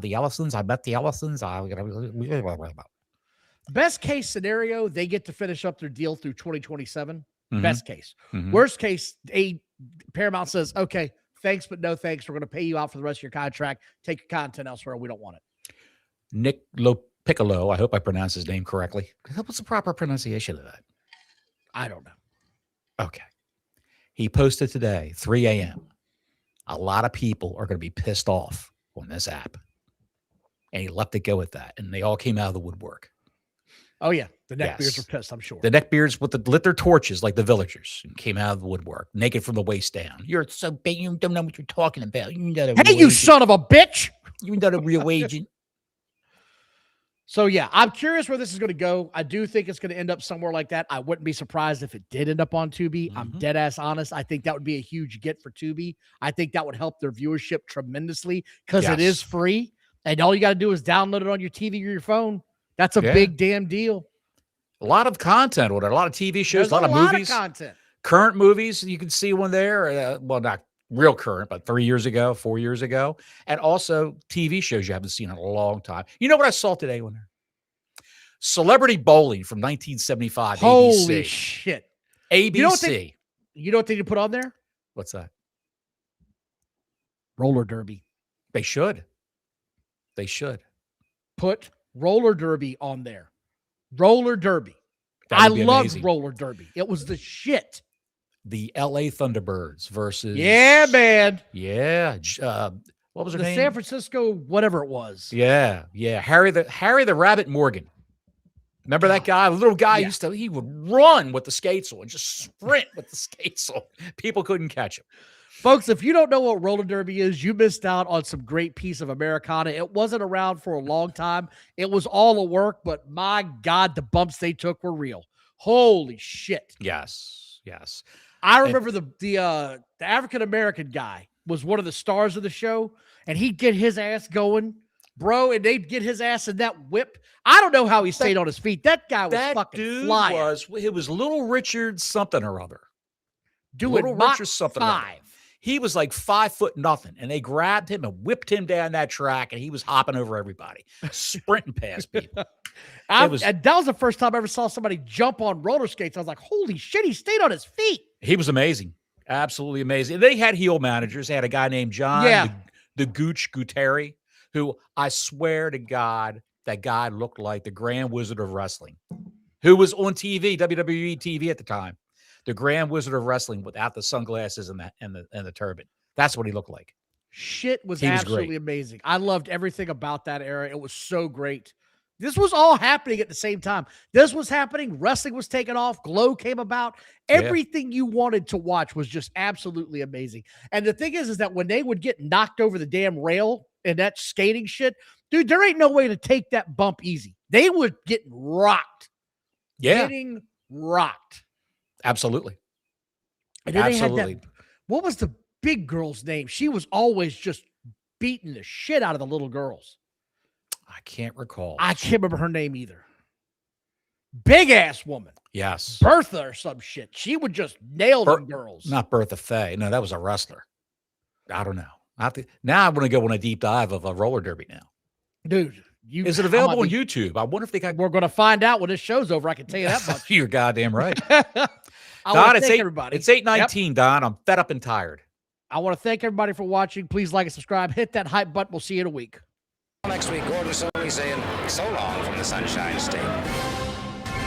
The Ellisons, I met the Ellisons. Best case scenario, they get to finish up their deal through 2027. Mm-hmm. Best case. Mm-hmm. Worst case, Paramount says, okay, thanks, but no thanks. We're going to pay you out for the rest of your contract. Take your content elsewhere. We don't want it. Nick Piccolo, I hope I pronounced his name correctly. What's the proper pronunciation of that? I don't know. Okay. He posted today, 3 a.m. A lot of people are going to be pissed off on this app. And he left it go at that. And they all came out of the woodwork. Oh, yeah. The neckbeards were pissed, I'm sure. The neckbeards lit their torches like the villagers and came out of the woodwork, naked from the waist down. You're so big, you don't know what you're talking about. You son of a bitch! You're not a real agent. So, yeah, I'm curious where this is going to go. I do think it's going to end up somewhere like that. I wouldn't be surprised if it did end up on Tubi. I'm dead ass honest. I think that would be a huge get for Tubi. I think that would help their viewership tremendously because it is free. And all you got to do is download it on your TV or your phone. That's a big damn deal. A lot of content on it. A lot of TV shows, a lot of movies. Content. Current movies, you can see one there. Well, not real current, but 3 years ago, 4 years ago. And also TV shows you haven't seen in a long time. You know what I saw today on there? Celebrity Bowling from 1975. Holy shit. ABC. You know what they need to put on there? What's that? Roller derby. They should. Put roller derby on there. Roller derby. I loved roller derby. It was the shit. The LA Thunderbirds versus. Yeah, man. Yeah. What was her name? San Francisco, whatever it was. Yeah. Harry the Rabbit Morgan. Remember that guy? The little guy he would run with the skates on, just sprint with the skates on. People couldn't catch him. Folks, if you don't know what roller derby is, you missed out on some great piece of Americana. It wasn't around for a long time. It was all a work, but my God, the bumps they took were real. Holy shit. Yes. I remember the African-American guy was one of the stars of the show, and he'd get his ass going, bro, and they'd get his ass in that whip. I don't know how he stayed on his feet. That guy was fucking flying. It was Little Richard something or other. Little Richard something 5. He was like 5 foot nothing, and they grabbed him and whipped him down that track, and he was hopping over everybody, sprinting past people. And that was the first time I ever saw somebody jump on roller skates. I was like, holy shit, he stayed on his feet. He was amazing. Absolutely amazing. They had heel managers. They had a guy named John the Gooch Guteri, who I swear to God, that guy looked like the Grand Wizard of Wrestling, who was on TV, WWE TV at the time. The Grand Wizard of Wrestling without the sunglasses and the turban. That's what he looked like. Shit was absolutely amazing. I loved everything about that era. It was so great. This was all happening at the same time. This was happening. Wrestling was taking off. Glow came about. Everything you wanted to watch was just absolutely amazing. And the thing is that when they would get knocked over the damn rail and that skating shit, dude, there ain't no way to take that bump easy. They were getting rocked. Yeah. Getting rocked. Absolutely. And then Absolutely. they had that, what was the big girl's name? She was always just beating the shit out of the little girls. I can't recall. I can't remember her name either. Big ass woman. Yes. Bertha or some shit. She would just nail them girls. Not Bertha Faye. No, that was a wrestler. I don't know. Now I want to go on a deep dive of a roller derby now. Dude, is it available on YouTube? I wonder if they got. We're going to find out when this show's over. I can tell you that much. You're goddamn right. Don, it's everybody. It's 8:19. Yep. Don, I'm fed up and tired. I want to thank everybody for watching. Please like and subscribe. Hit that hype button. We'll see you in a week. Next week, Gordon Sony saying so long from the Sunshine State.